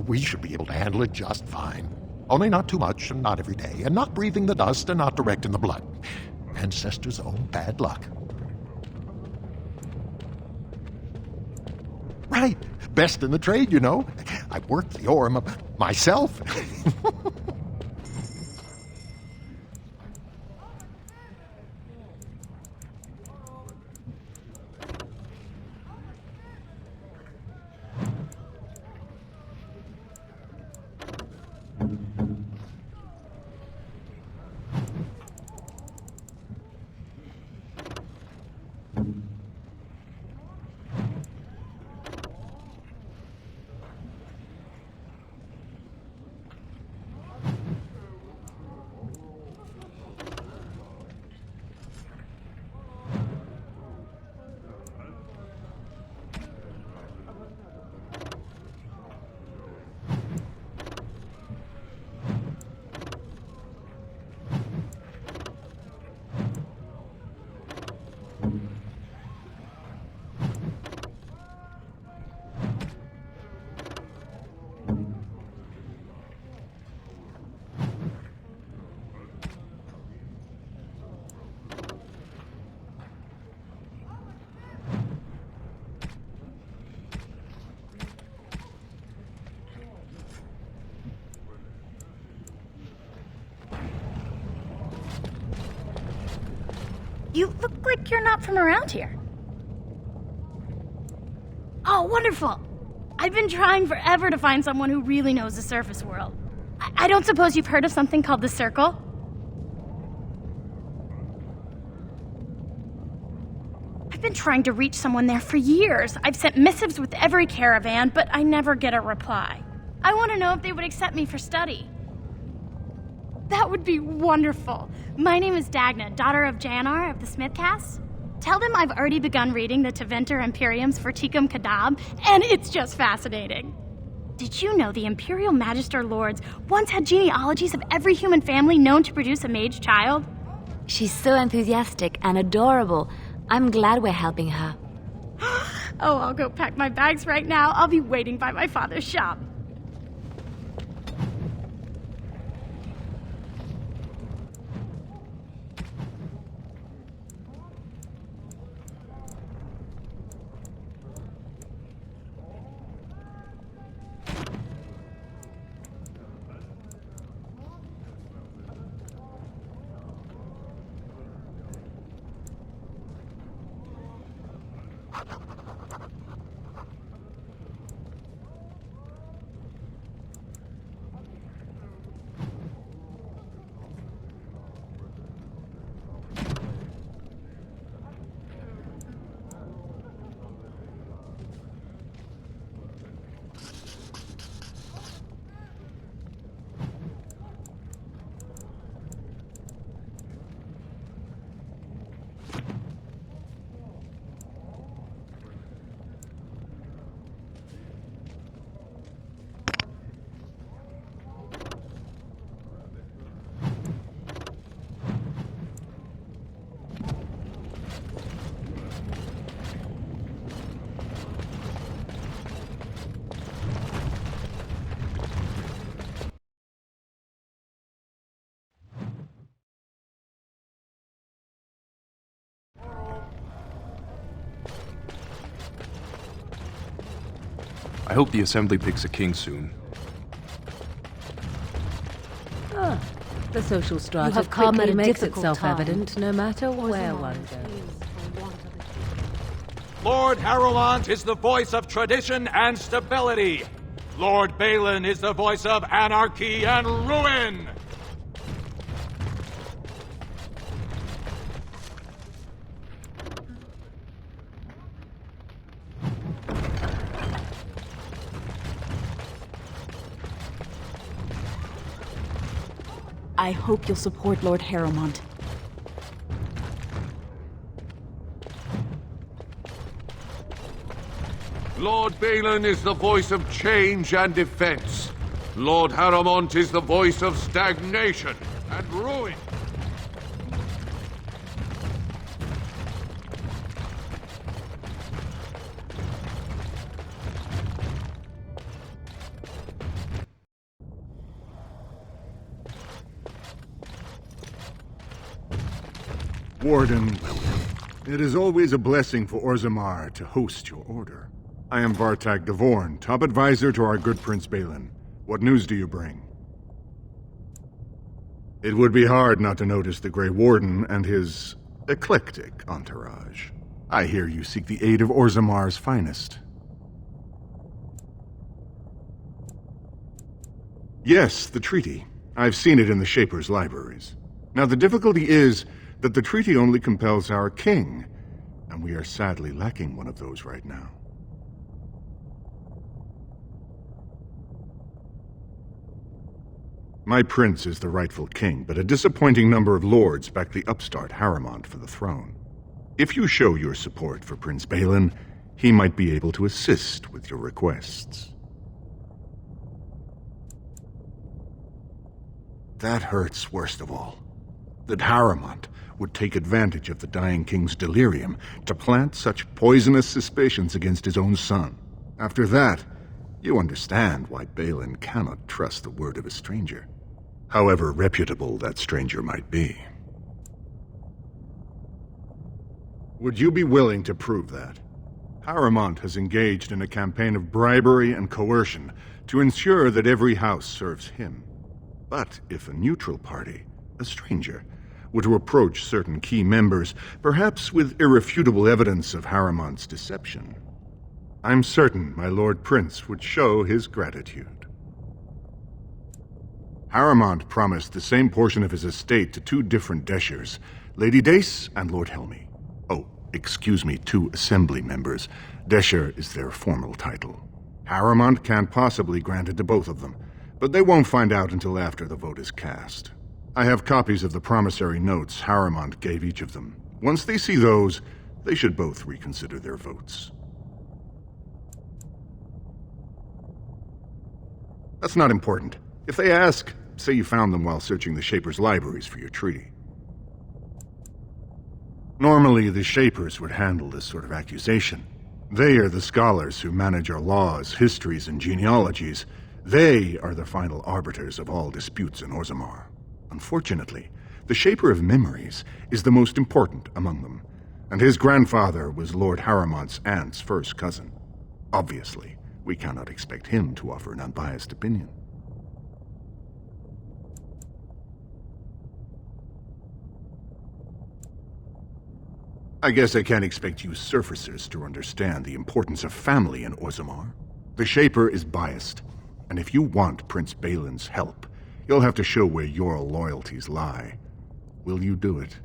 we should be able to handle it just fine. Only not too much, and not every day, and not breathing the dust, and not direct in the blood. Ancestors' own bad luck. Right. Best in the trade, you know. I worked the ore myself. You look like you're not from around here. Oh, wonderful! I've been trying forever to find someone who really knows the surface world. I don't suppose you've heard of something called the Circle? I've been trying to reach someone there for years. I've sent missives with every caravan, but I never get a reply. I want to know if they would accept me for study. That would be wonderful. My name is Dagna, daughter of Janar of the Smithcasts. Tell them I've already begun reading the Tevinter Imperium's Verticum Cadab, and it's just fascinating. Did you know the Imperial Magister Lords once had genealogies of every human family known to produce a mage child? She's so enthusiastic and adorable. I'm glad we're helping her. Oh, I'll go pack my bags right now. I'll be waiting by my father's shop. I hope the Assembly picks a king soon. Ah, the social strata have come quickly at a makes difficult itself time. evident, no matter where one goes. Lord ᴘᴜᴜᴇᴅᴜ is the voice of tradition and stability. Lord Balin is the voice of anarchy and ruin. I hope you'll support Lord ᴘᴜᴜᴜ. Lord Balin is the voice of change and defense. Lord ᴘᴜᴜᴜ is the voice of stagnation and ruin. Warden, it is always a blessing for Orzammar to host your order. I am Vartag Devorn, top advisor to our good Prince Balin. What news do you bring? It would be hard not to notice the Grey Warden and his eclectic entourage. I hear you seek the aid of Orzammar's finest. Yes, the treaty. I've seen it in the Shaper's libraries. Now the difficulty is that the treaty only compels our king, and we are sadly lacking one of those right now. My prince is the rightful king, but a disappointing number of lords back the upstart ᴘᴜᴜᴜ for the throne. If you show your support for Prince Balin, he might be able to assist with your requests. That hurts worst of all. That ᴘᴜᴜᴜ would take advantage of the dying king's delirium to plant such poisonous suspicions against his own son. After that, you understand why Balin cannot trust the word of a stranger, however reputable that stranger might be. Would you be willing to prove that? ᴘᴜᴜᴜ has engaged in a campaign of bribery and coercion to ensure that every house serves him. But if a neutral party, a stranger, were to approach certain key members, perhaps with irrefutable evidence of ᴘᴜᴜᴜ's deception, I'm certain my Lord Prince would show his gratitude. ᴘᴜᴜᴜ promised the same portion of his estate to two different Deshers, Lady Dace and Lord Helmi. Oh, excuse me, two assembly members. Desher is their formal title. ᴘᴜᴜᴜ can't possibly grant it to both of them, but they won't find out until after the vote is cast. I have copies of the promissory notes ᴘᴜᴜᴜ gave each of them. Once they see those, they should both reconsider their votes. That's not important. If they ask, say you found them while searching the Shaper's libraries for your treaty. Normally, the Shapers would handle this sort of accusation. They are the scholars who manage our laws, histories, and genealogies. They are the final arbiters of all disputes in Orzammar. Unfortunately, the Shaper of Memories is the most important among them, and his grandfather was Lord ᴘᴜᴜᴜ's aunt's first cousin. Obviously, we cannot expect him to offer an unbiased opinion. I guess I can't expect you surfacers to understand the importance of family in Orzammar. The Shaper is biased, and if you want Prince Balin's help, you'll have to show where your loyalties lie. Will you do it?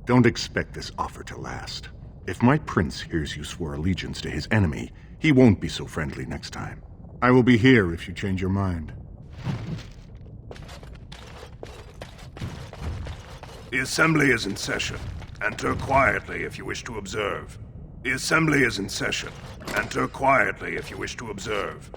Don't expect this offer to last. If my prince hears you swore allegiance to his enemy, he won't be so friendly next time. I will be here if you change your mind. The Assembly is in session. Enter quietly if you wish to observe. The Assembly is in session. Enter quietly if you wish to observe.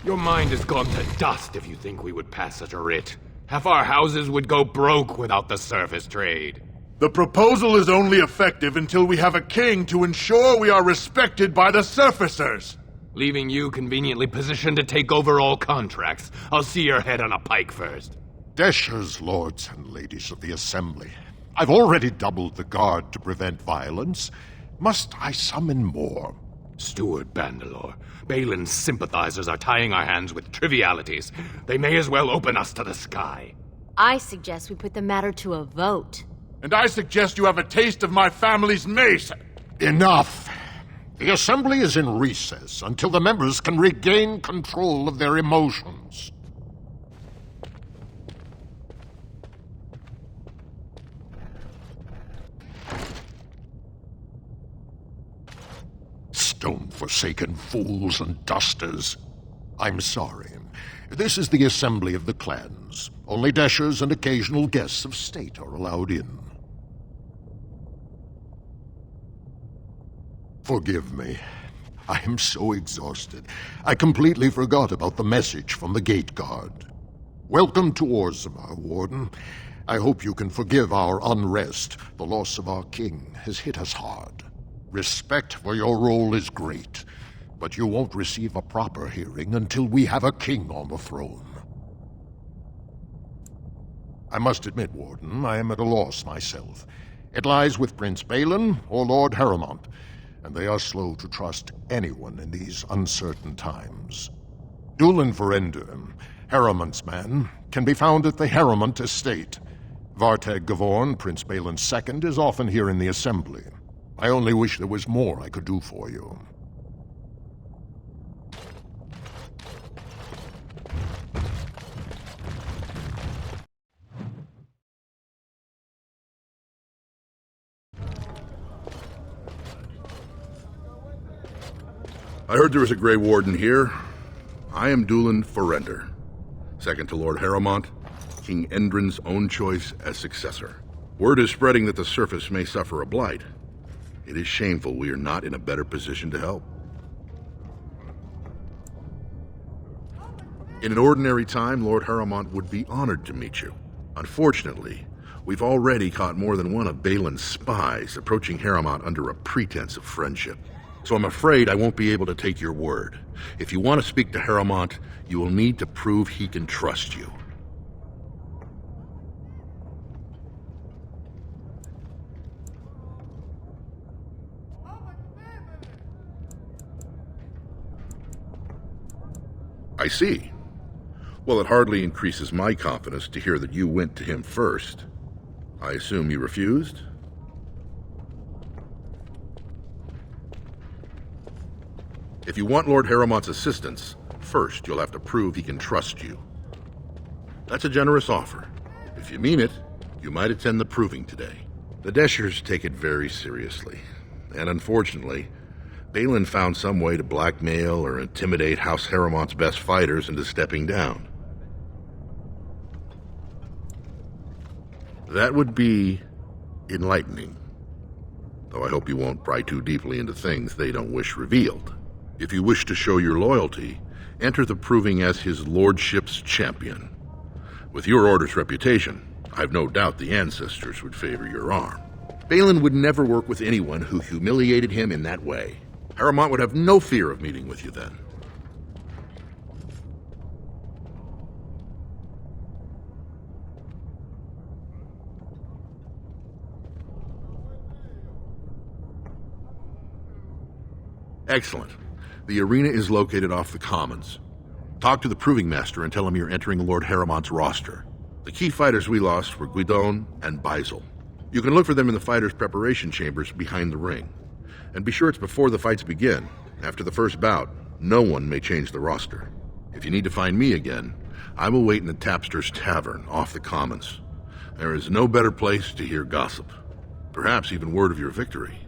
Your mind has gone to dust if you think we would pass such a writ. Half our houses would go broke without the surface trade. The proposal is only effective until we have a king to ensure we are respected by the surfacers. Leaving you conveniently positioned to take over all contracts. I'll see your head on a pike first. Deshers, lords and ladies of the Assembly, I've already doubled the guard to prevent violence. Must I summon more? Steward Bandalore, Balin's sympathizers are tying our hands with trivialities. They may as well open us to the sky. I suggest we put the matter to a vote. and I suggest you have a taste of my family's mace. Enough! The Assembly is in recess until the members can regain control of their emotions. Stone-forsaken fools and dusters. I'm sorry. This is the assembly of the clans. Only dashers and occasional guests of state are allowed in. Forgive me. I am so exhausted. I completely forgot about the message from the gate guard. Welcome to Orzammar, Warden. I hope you can forgive our unrest. The loss of our king has hit us hard. Respect for your role is great, but you won't receive a proper hearing until we have a king on the throne. I must admit, Warden, I am at a loss myself. It lies with Prince Balin or Lord Harrowmont, and they are slow to trust anyone in these uncertain times. Dúlin Ferender, Harrowmont's man, can be found at the Harrowmont estate. Vartag Gavorn, Prince Balin's second, is often here in the assembly. I only wish there was more I could do for you. I heard there was a Grey Warden here. I am Dúlin Ferender, second to Lord Harrowmont, King Endrin's own choice as successor. Word is spreading that the surface may suffer a blight. It is shameful we are not in a better position to help. In an ordinary time, Lord Harrowmont would be honored to meet you. Unfortunately, we've already caught more than one of Balin's spies approaching Harrowmont under a pretense of friendship. So I'm afraid I won't be able to take your word. If you want to speak to Harrowmont, you will need to prove he can trust you. I see. Well, it hardly increases my confidence to hear that you went to him first. I assume you refused? If you want Lord Harrowmont's assistance, first you'll have to prove he can trust you. That's a generous offer. If you mean it, you might attend the proving today. The Deshers take it very seriously, and unfortunately, Balin found some way to blackmail or intimidate House Harrowmont's best fighters into stepping down. That would be enlightening, though I hope you won't pry too deeply into things they don't wish revealed. If you wish to show your loyalty, enter the proving as his lordship's champion. With your order's reputation, I've no doubt the ancestors would favor your arm. Balin would never work with anyone who humiliated him in that way. Harrowmont would have no fear of meeting with you then. Excellent. The arena is located off the Commons. Talk to the Proving Master and tell him you're entering Lord Harrowmont's roster. The key fighters we lost were Gwyddon and Baisel. You can look for them in the fighters' preparation chambers behind the ring. And be sure it's before the fights begin. After the first bout, no one may change the roster. If you need to find me again, I will wait in the Tapster's Tavern off the Commons. There is no better place to hear gossip. Perhaps even word of your victory.